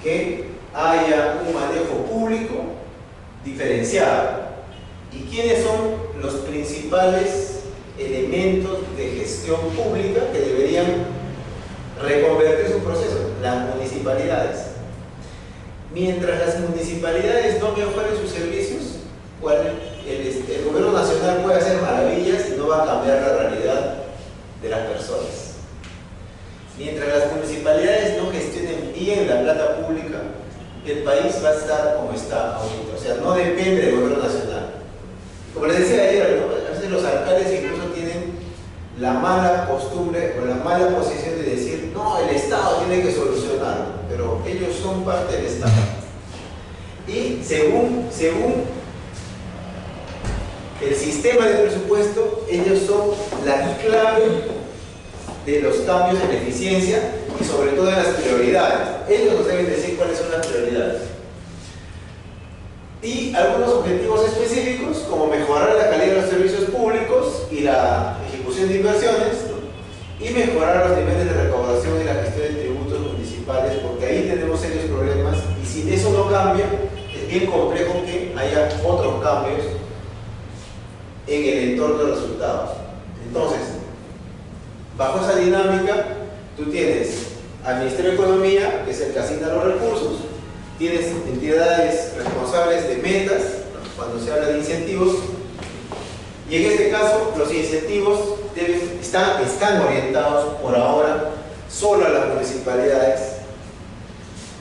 Speaker 1: que haya un manejo público diferenciado. ¿Y quiénes son los principales elementos de gestión pública que deberían reconvertir su proceso? Las municipalidades. Mientras las municipalidades no mejoren sus servicios, el gobierno nacional puede hacer maravillas y no va a cambiar la realidad de las personas. Mientras las municipalidades no gestionen bien la plata pública, el país va a estar como está ahorita. O sea, no depende del gobierno nacional. Como les decía ayer, ¿no?, a veces los alcaldes incluso tienen la mala costumbre o la mala posición de decir: no, el Estado tiene que solucionarlo, pero ellos son parte del Estado. Y según el sistema de presupuesto, ellos son la clave de los cambios en eficiencia y sobre todo en las prioridades. Ellos nos deben decir cuáles son las prioridades. Y algunos objetivos específicos, como mejorar la calidad de los servicios públicos y la ejecución de inversiones, ¿no?, y mejorar los niveles de recaudación y la gestión de tributos municipales, porque ahí tenemos serios problemas, y si eso no cambia, es bien complejo que haya otros cambios en el entorno de resultados. Entonces, bajo esa dinámica, tú tienes al Ministerio de Economía, que es el que asigna los recursos, tienes entidades responsables de metas, cuando se habla de incentivos, y en este caso los incentivos están orientados por ahora solo a las municipalidades.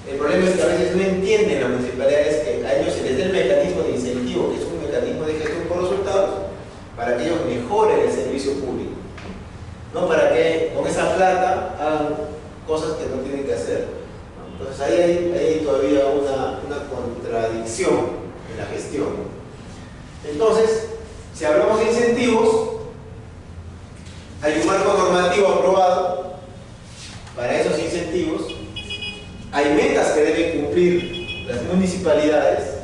Speaker 1: El problema es que a veces no entienden las municipalidades que a ellos se les dé el mecanismo de incentivo, que es un mecanismo de gestión por resultados, para que ellos mejoren el servicio público, no para que con esa plata hagan cosas que no tienen que hacer. Entonces ahí hay todavía una contradicción en la gestión. Entonces, si hablamos de incentivos, hay un marco normativo aprobado para esos incentivos, hay metas que deben cumplir las municipalidades,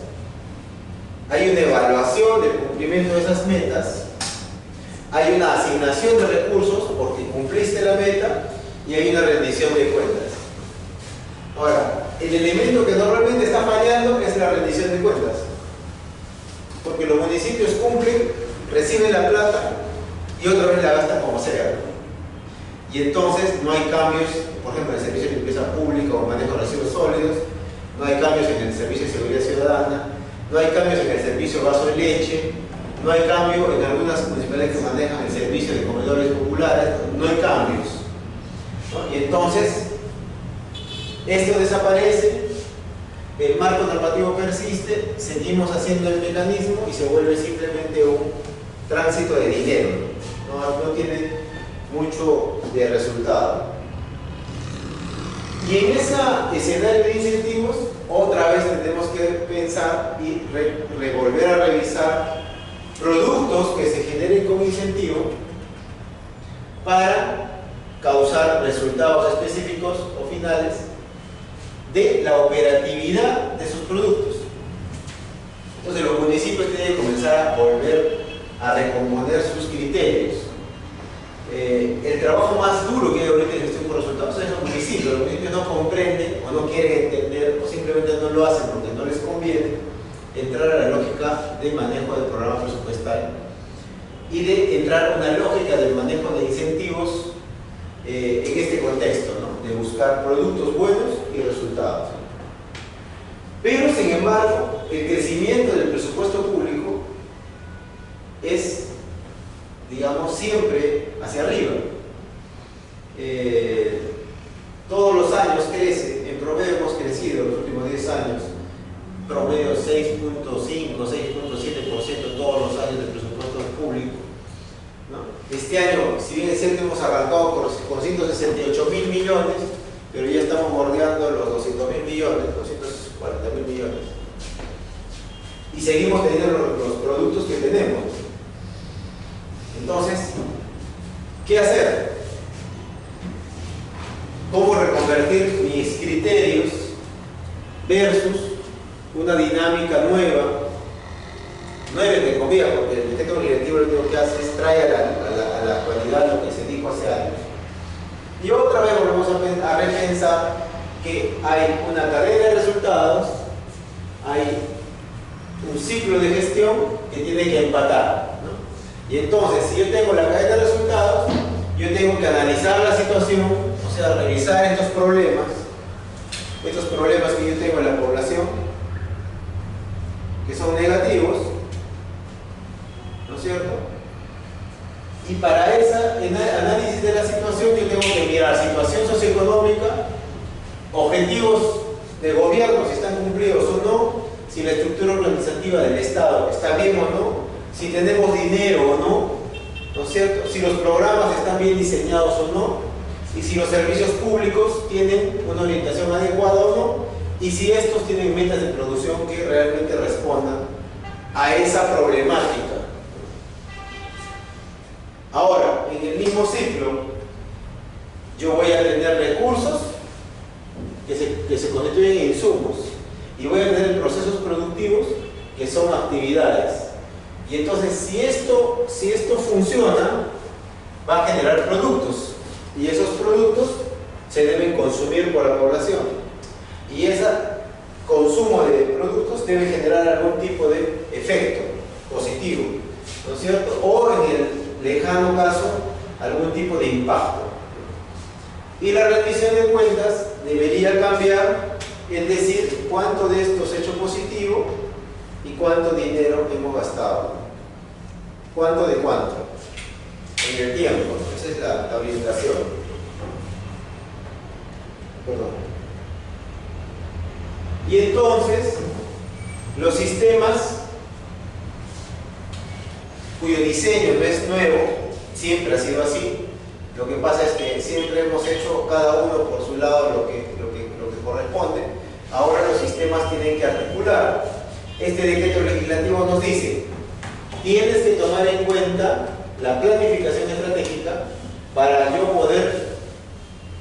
Speaker 1: hay una evaluación del cumplimiento de esas metas, hay una asignación de recursos porque cumpliste la meta y hay una rendición de cuentas. Ahora, el elemento que normalmente está fallando es la rendición de cuentas, porque los municipios cumplen, reciben la plata y otra vez la gastan como sea. Y entonces no hay cambios, por ejemplo, en el servicio de limpieza pública o manejo de residuos sólidos, no hay cambios en el servicio de seguridad ciudadana, no hay cambios en el servicio de vaso de leche, no hay cambio en algunas municipalidades que manejan el servicio de comedores populares, no hay cambios, ¿no? Y entonces, esto desaparece, el marco normativo persiste, seguimos haciendo el mecanismo y se vuelve simplemente un tránsito de dinero, no tiene mucho de resultado. Y en ese escenario de incentivos, otra vez tenemos que pensar y volver a revisar productos que se generen con incentivo para causar resultados específicos o finales de la operatividad de sus productos. Entonces los municipios tienen que comenzar a volver a recomponer sus criterios. El trabajo más duro que hay ahorita en gestión por resultados es los municipios. Los municipios no comprenden o no quieren entender o simplemente no lo hacen porque no les conviene entrar a la lógica de manejo del programa presupuestario y de entrar a una lógica del manejo de incentivos en este contexto, ¿no? De buscar productos buenos y resultados. Pero sin embargo, el crecimiento del presupuesto público es, digamos, siempre hacia arriba. Todos los años crece, en promedio hemos crecido los últimos 10 años, promedio 6.5, 6.7% todos los años del presupuesto público, ¿no? Este año, si bien es cierto, hemos arrancado con 168.000 millones, pero ya estamos bordeando los 200.000 millones, 240.000 millones. Y seguimos teniendo los productos que tenemos. Entonces, ¿qué hacer? ¿Cómo reconvertir mis criterios versus una dinámica nueva, entre comillas, porque el decreto legislativo lo único que hace es traer a la actualidad lo que se dijo hace años? Y otra vez volvemos a repensar que hay una cadena de resultados, hay un ciclo de gestión que tiene que empatar, ¿no? Y entonces, si yo tengo la cadena de resultados, yo tengo que analizar la situación, o sea, revisar estos problemas que yo tengo en la población, que son negativos, ¿no es cierto? Y para ese análisis de la situación yo tengo que mirar situación socioeconómica, objetivos de gobierno, si están cumplidos o no, si la estructura organizativa del Estado está bien o no, si tenemos dinero o no, ¿no es cierto? Si los programas están bien diseñados o no, y si los servicios públicos tienen una orientación adecuada o no, y si estos tienen metas de producción que realmente respondan a esa problemática. Ahora, en el mismo ciclo, yo voy a tener recursos que se constituyen en insumos y voy a tener procesos productivos que son actividades. Y entonces, si esto funciona, va a generar productos y esos productos se deben consumir por la población y ese consumo de productos debe generar algún tipo de efecto positivo, ¿no es cierto? O en el lejano caso, algún tipo de impacto. Y la rendición de cuentas debería cambiar, es decir, cuánto de esto se ha hecho positivo y cuánto dinero hemos gastado. ¿Cuánto de cuánto? En el tiempo. Esa es la orientación. Perdón. Y entonces, los sistemas cuyo diseño no es nuevo, siempre ha sido así. Lo que pasa es que siempre hemos hecho cada uno por su lado lo que corresponde. Ahora los sistemas tienen que articular. Este decreto legislativo nos dice: tienes que tomar en cuenta la planificación estratégica para yo poder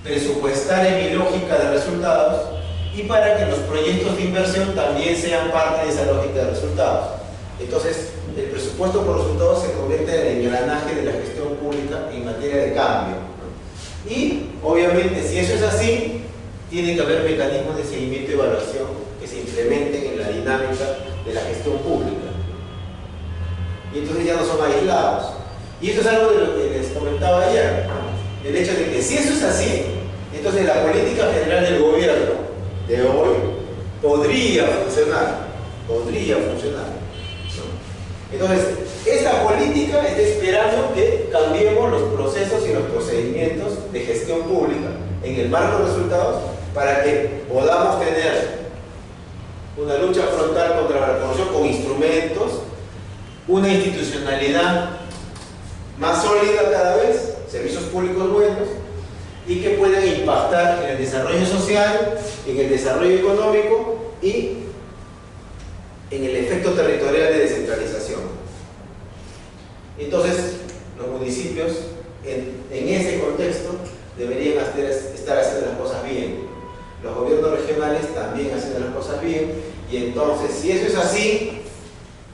Speaker 1: presupuestar en mi lógica de resultados y para que los proyectos de inversión también sean parte de esa lógica de resultados. Entonces, el presupuesto por resultados se convierte en el engranaje de la gestión pública en materia de cambio, ¿no? Y, obviamente, si eso es así, tiene que haber mecanismos de seguimiento y evaluación que se implementen en la dinámica de la gestión pública. Y entonces ya no son aislados. Y eso es algo de lo que les comentaba ayer, ¿no? El hecho de que si eso es así, entonces la política general del gobierno de hoy podría funcionar, ¿no? Entonces, esta política está esperando que cambiemos los procesos y los procedimientos de gestión pública en el marco de resultados para que podamos tener una lucha frontal contra la corrupción con instrumentos, una institucionalidad más sólida cada vez, servicios públicos buenos, y que puedan impactar en el desarrollo social, en el desarrollo económico y en el efecto territorial de descentralización. Entonces, los municipios en ese contexto deberían estar haciendo las cosas bien. Los gobiernos regionales también haciendo las cosas bien, y entonces, si eso es así,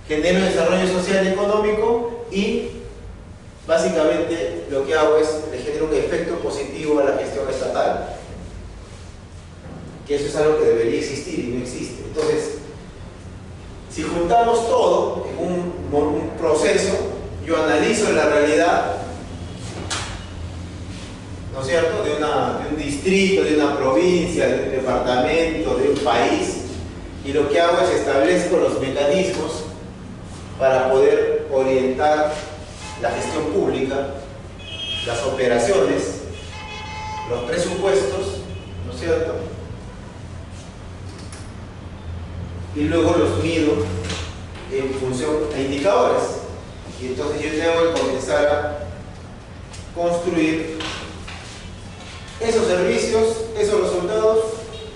Speaker 1: genera un desarrollo social y económico, y básicamente lo que hago es le genero un efecto positivo a la gestión estatal, que eso es algo que debería existir y no existe. Entonces, si juntamos todo en un proceso, yo analizo la realidad, ¿no es cierto?, de un distrito, de una provincia, de un departamento, de un país, y lo que hago es establezco los mecanismos para poder orientar la gestión pública, las operaciones, los presupuestos, ¿no es cierto?, y luego los mido en función a indicadores. Y entonces yo tengo que comenzar a construir esos servicios, esos resultados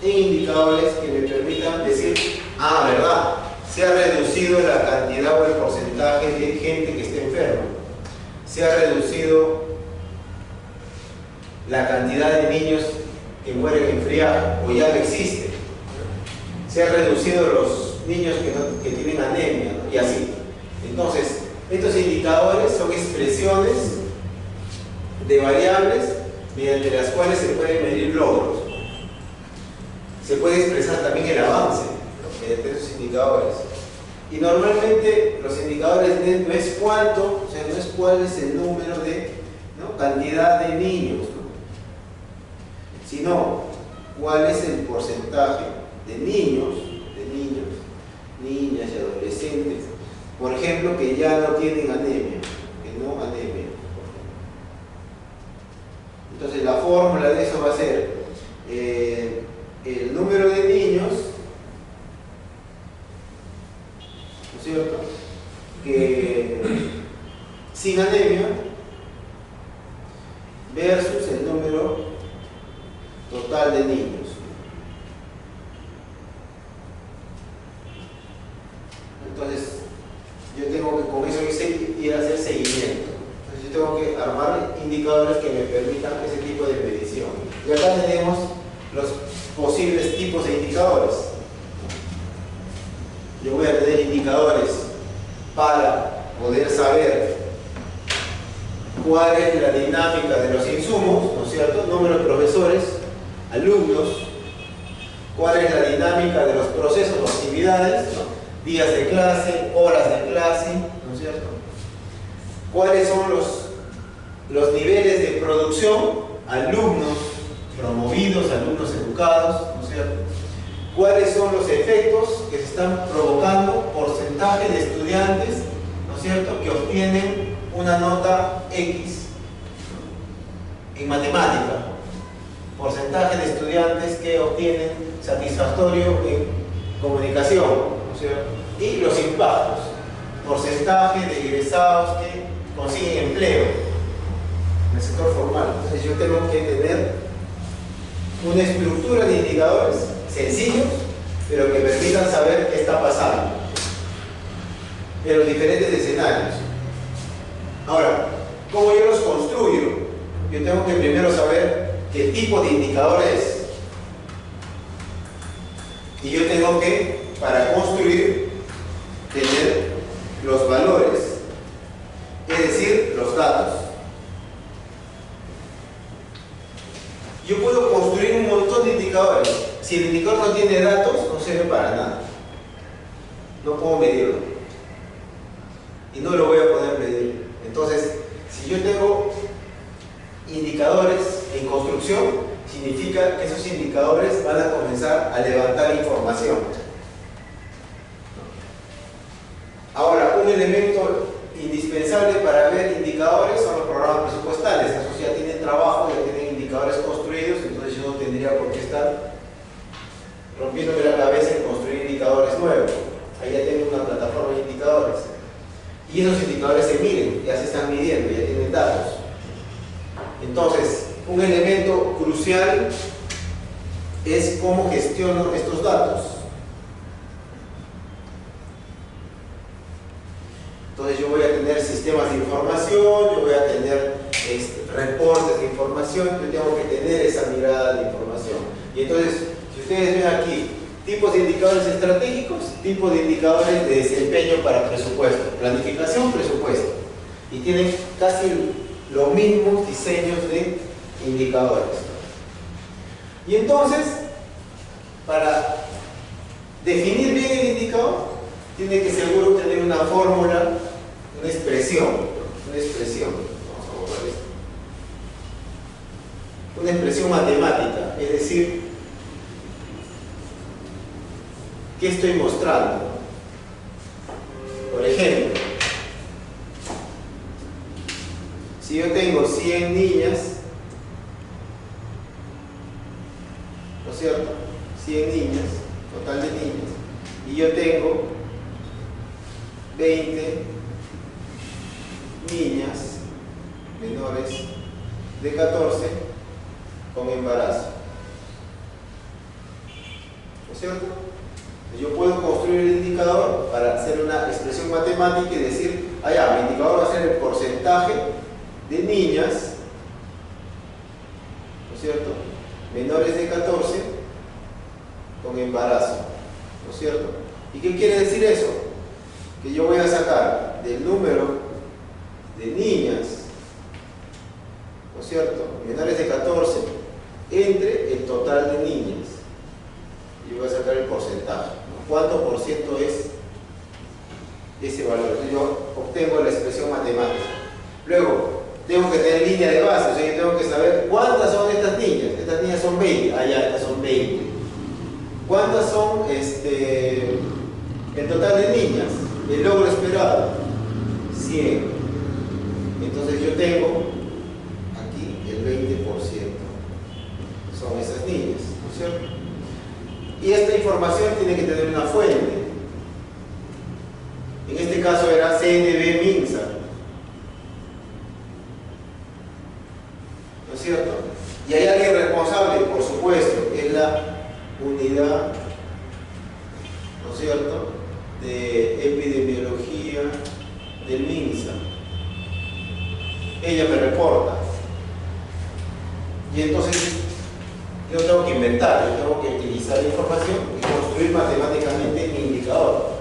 Speaker 1: en indicadores que me permitan decir, ah, verdad, se ha reducido la cantidad o el porcentaje de gente que está enferma, se ha reducido la cantidad de niños que mueren en friaje o ya no existe, se han reducido los niños que tienen anemia, ¿no? Y así. Entonces, estos indicadores son expresiones de variables mediante las cuales se pueden medir logros. Se puede expresar también el avance, ¿no?, mediante esos indicadores. Y normalmente los indicadores no es cuánto, o sea, no es cuál es el número de, ¿no?, cantidad de niños, ¿no?, sino cuál es el porcentaje de niños, niñas y adolescentes, por ejemplo, que ya no tienen anemia, que no anemia. Entonces la fórmula de eso va a ser el número de niños, ¿no es cierto?, que sin anemia versus el número total de niños. Entonces, yo tengo que con eso ir a hacer seguimiento. Entonces, yo tengo que armar indicadores que me permitan ese tipo de medición. Y acá tenemos los posibles tipos de indicadores. Yo voy a tener indicadores para poder saber cuál es la dinámica de los insumos, ¿no es cierto?, número de profesores, alumnos, cuál es la dinámica de los procesos o actividades, ¿no?, días de clase, horas de clase, ¿no es cierto?, cuáles son los niveles de producción, alumnos promovidos, alumnos educados, ¿no es cierto?, cuáles son los efectos que se están provocando, porcentaje de estudiantes, ¿no es cierto?, que obtienen una nota X en matemática, porcentaje de estudiantes que obtienen satisfactorio en comunicación, ¿no es cierto?, y los impactos, porcentaje de egresados que consiguen empleo en el sector formal. Entonces yo tengo que tener una estructura de indicadores sencillos, pero que permitan saber qué está pasando en los diferentes escenarios. Ahora, ¿cómo yo los construyo? Yo tengo que primero saber qué tipo de indicador es. Y yo tengo que, para construir, tener los valores, es decir, los datos. Yo puedo construir un montón de indicadores. Si el indicador no tiene datos, no sirve para nada. No puedo medirlo. Y no lo voy a poder medir. Entonces, si yo tengo indicadores en construcción, significa que esos indicadores van a comenzar a levantar información. Ahora, un elemento indispensable para ver indicadores son los programas presupuestales. Esos ya tienen trabajo, ya tienen indicadores construidos, entonces yo no tendría por qué estar rompiéndome la cabeza en construir indicadores nuevos. Ahí ya tengo una plataforma de indicadores. Y esos indicadores se miden, ya se están midiendo, ya tienen datos. Entonces, un elemento crucial es cómo gestiono estos datos. Entonces yo voy a tener sistemas de información, yo voy a tener reportes de información, yo tengo que tener esa mirada de información. Y entonces, si ustedes ven aquí, tipos de indicadores estratégicos, tipos de indicadores de desempeño para presupuesto, planificación, presupuesto. Y tienen casi los mismos diseños de indicadores. Y entonces, para definir bien el indicador, tiene que seguro tener una fórmula, una expresión. Vamos a borrar esto. Una expresión matemática, es decir, ¿qué estoy mostrando? Por ejemplo, si yo tengo 100 niñas, ¿no es cierto? 100 niñas, total de niñas, y yo tengo 20 niñas menores de 14 con embarazo, ¿no es cierto? Yo puedo construir el indicador para hacer una expresión matemática y decir, mi indicador va a ser el porcentaje de niñas, ¿no es cierto?, menores de 14 con embarazo, ¿no es cierto? ¿Y qué quiere decir eso? Que yo voy a sacar del número de niñas, ¿no es cierto?, menores de 14 entre el total de niñas. Yo voy a sacar el porcentaje, ¿no? ¿Cuánto por ciento es ese valor? Entonces yo obtengo la expresión matemática. Luego, tengo que tener línea de base, o sea, yo tengo que saber cuántas son estas niñas. Estas niñas son 20, estas son 20. ¿Cuántas son el total de niñas? El logro esperado, 100. Entonces yo tengo aquí el 20%. Son esas niñas, ¿no es cierto? Y esta información tiene que tener una fuente. En este caso era CNB Minsa, ¿no es cierto? Y hay alguien responsable, por supuesto, que es la unidad, ¿no es cierto?, de epidemiología del MINSA. Ella me reporta. Y entonces yo tengo que inventar, yo tengo que utilizar la información y construir matemáticamente mi indicador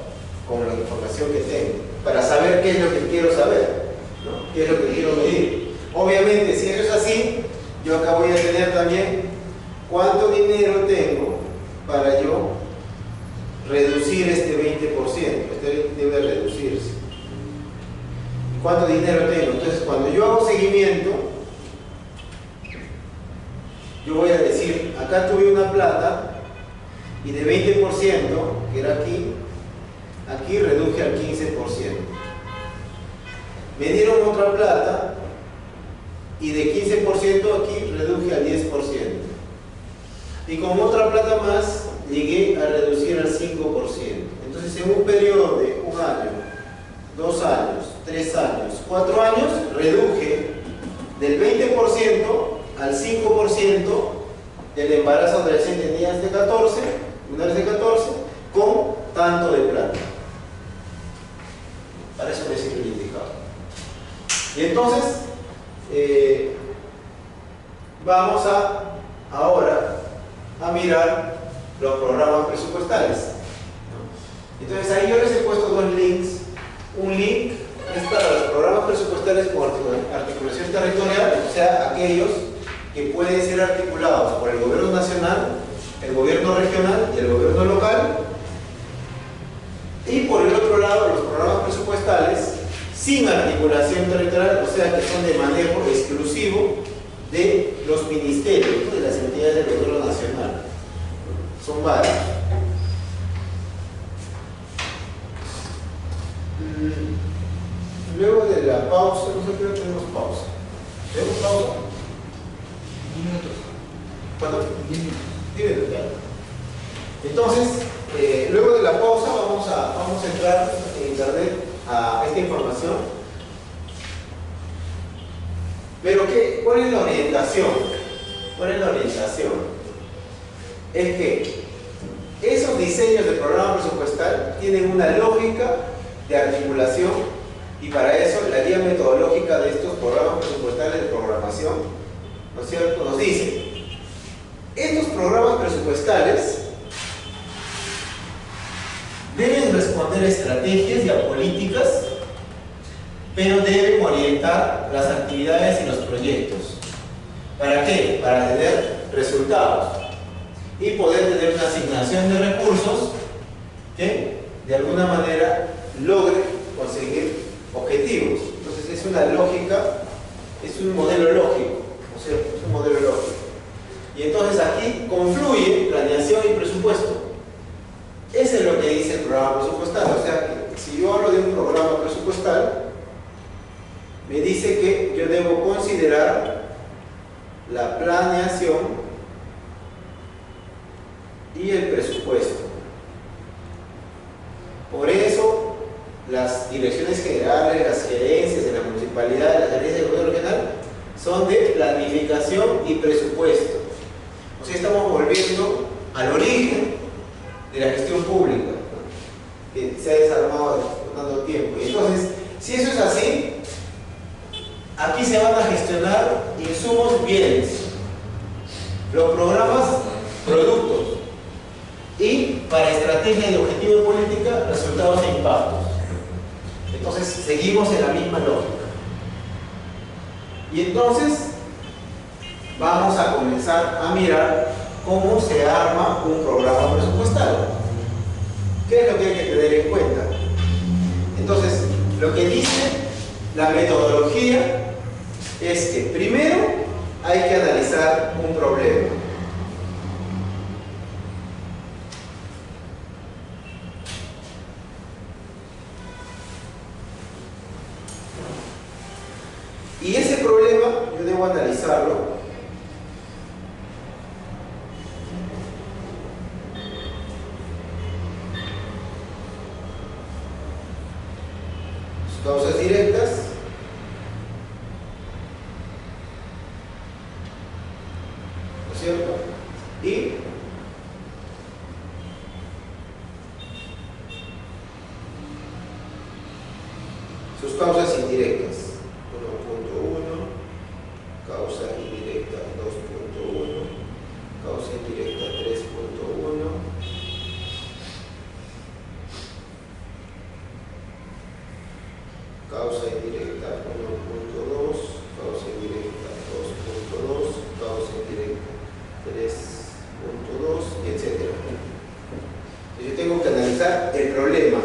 Speaker 1: con la información que tengo, para saber qué es lo que quiero saber, ¿no? Qué es lo que quiero medir. Obviamente, si eso es así, yo acá voy a tener también cuánto dinero tengo para yo reducir este 20%. Este debe reducirse. ¿Y cuánto dinero tengo? Entonces, cuando yo hago seguimiento, yo voy a decir, acá tuve una plata y de 20%, que era aquí reduje al 15%. Me dieron otra plata y de 15% aquí reduje al 10%. Y con otra plata más llegué a reducir al 5%. Entonces, en un periodo de 1 año, 2 años, 3 años, 4 años, reduje del 20% al 5% del embarazo adolescente de niñas de 14, menores de 14, con tanto de plata. Para eso me sirve el indicador. Y entonces, vamos ahora a mirar los programas presupuestales, ¿no? Entonces ahí yo les he puesto dos links. Un link es para los programas presupuestales con articulación territorial, o sea, aquellos que pueden ser articulados por el gobierno nacional, el gobierno regional y el gobierno local. Y por el otro lado, los programas presupuestales sin articulación territorial, o sea, que son de manejo exclusivo de los ministerios, de las entidades del gobierno nacional. Son varios. Luego de la pausa, no sé qué hora tenemos pausa. ¿Tenemos pausa?
Speaker 2: 10 minutos.
Speaker 1: ¿Cuánto?
Speaker 2: 10 minutos.
Speaker 1: 10 minutos, claro. Entonces, luego de la pausa vamos a entrar en internet a esta información. Pero ¿cuál es la orientación? ¿Cuál es la orientación? Es que esos diseños de programa presupuestal tienen una lógica de articulación, y para eso la guía metodológica de estos programas presupuestales de programación, ¿no es cierto?, nos dice: estos programas presupuestales deben responder a estrategias y a políticas, pero deben orientar las actividades y los proyectos. ¿Para qué? Para tener resultados y poder tener una asignación de recursos que de alguna manera logre conseguir objetivos. Entonces es una lógica, es un modelo lógico, ¿no es cierto? Es un modelo lógico. Y entonces aquí confluye planeación y presupuesto. Eso es lo que dice el programa presupuestal. O sea, que si yo hablo de un programa presupuestal, me dice que yo debo considerar la planeación y el presupuesto. Por eso, las direcciones generales, las gerencias de la municipalidad, las gerencias del gobierno regional, son de planificación y presupuesto. O sea, estamos volviendo al origen de la gestión pública, ¿no?, que se ha desarmado dando tiempo. Y entonces, si eso es así, aquí se van a gestionar insumos, bienes, los programas, productos, y para estrategia de objetivo de política, resultados e impactos. Entonces seguimos en la misma lógica. Y entonces vamos a comenzar a mirar cómo se arma un programa presupuestal. ¿Qué es lo que hay que tener en cuenta? Entonces, lo que dice la metodología es que primero hay que analizar un problema. Y ese problema yo debo analizarlo sus causas directas, ¿no es cierto?, y sus causas indirectas. 1.1, causa indirecta 2.1, causa indirecta 3.1, causa indirecta 1.2, causa indirecta 2.2, causa indirecta 3.2, etc. Yo tengo que analizar el problema.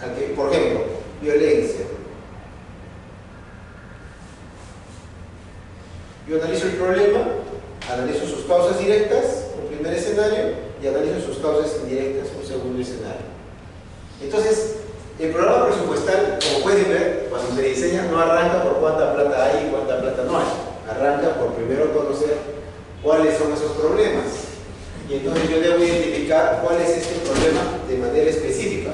Speaker 1: Aquí, por ejemplo, violencia. Yo analizo el problema, analizo sus causas directas, un primer escenario, y analizo sus causas indirectas, un segundo escenario. Entonces, el programa presupuestal, como pueden ver, cuando se diseña, no arranca por cuánta plata hay y cuánta plata no hay. Arranca por primero conocer cuáles son esos problemas. Y entonces yo debo identificar cuál es este problema de manera específica.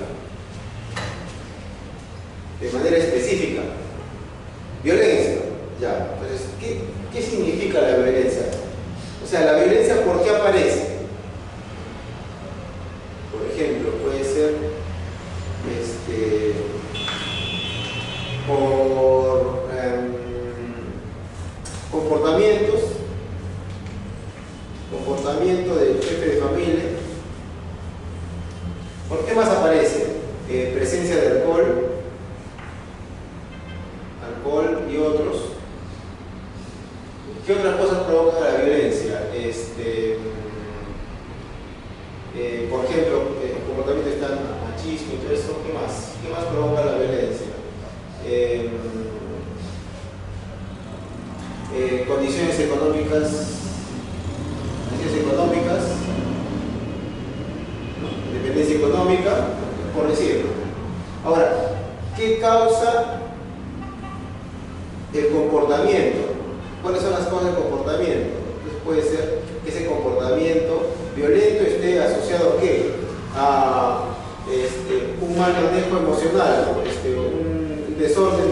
Speaker 1: De manera específica. Violencia. Ya, entonces, ¿qué significa la violencia? O sea, la violencia, ¿por qué aparece? Por ejemplo, puede ser por comportamiento del jefe de familia Por ejemplo, el comportamiento está machismo y todo eso. ¿Qué más? ¿Qué más provoca la violencia? Condiciones económicas, ¿no? Dependencia económica, por decirlo. Ahora, ¿qué causa el comportamiento? ¿Cuáles son las causas del comportamiento? Entonces puede ser que ese comportamiento violento esté asociado ¿a qué? A un mal manejo emocional, ¿no? Un desorden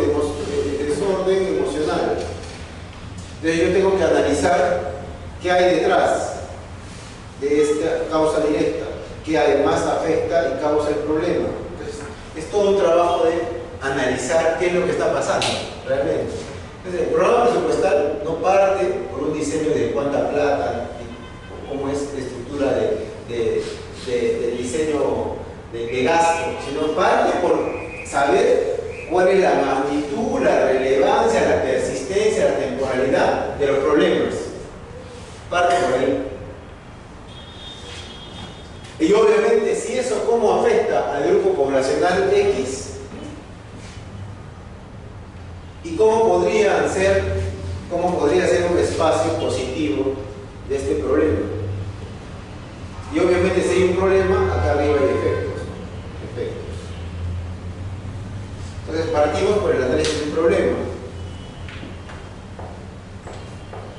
Speaker 1: emocional. Entonces yo tengo que analizar qué hay detrás de esta causa directa, qué además afecta y causa el problema. Entonces es todo un trabajo de analizar qué es lo que está pasando realmente. Entonces, el programa presupuestal no parte por un diseño de cuánta plata, cómo es la estructura del diseño de gasto, sino parte por saber cuál es la magnitud, la relevancia, la persistencia, la temporalidad de los problemas. Parte por ahí. Y obviamente, si eso cómo afecta al grupo poblacional X, y cómo podría ser un espacio positivo de este problema. Y obviamente si hay un problema, acá arriba hay efectos. Entonces partimos por el análisis del problema.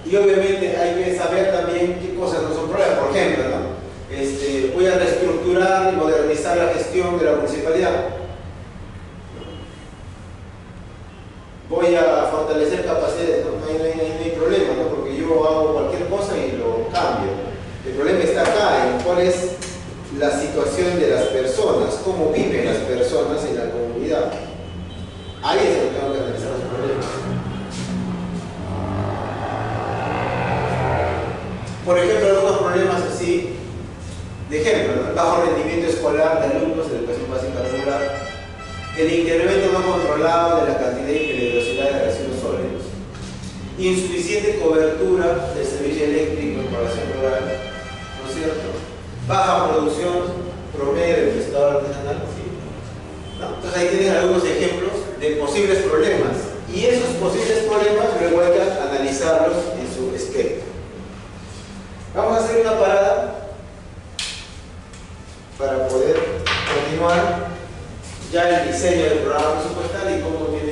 Speaker 1: Y obviamente hay que saber también qué cosas no son problemas. Por ejemplo, ¿no? Voy a reestructurar y modernizar la gestión de la municipalidad. Voy a fortalecer capacidades, no hay problema, ¿no? Porque yo hago cualquier cosa y lo cambio. El problema está acá, en cuál es la situación de las personas, cómo viven las personas en la comunidad. Ahí es donde tengo que analizar los problemas. Por ejemplo, algunos problemas así, de ejemplo, ¿no? Bajo rendimiento escolar de alumnos de educación básica regular, el incremento no controlado de la cantidad y peligrosidad de residuos sólidos, insuficiente cobertura del servicio eléctrico en población rural, ¿no es cierto? Baja producción promedio del pescado artesanal, ¿sí? ¿No? Entonces ahí tienen algunos ejemplos de posibles problemas, y esos posibles problemas luego hay que analizarlos en su espectro. Vamos a hacer una parada para poder continuar ya el diseño del programa presupuestal y cómo tiene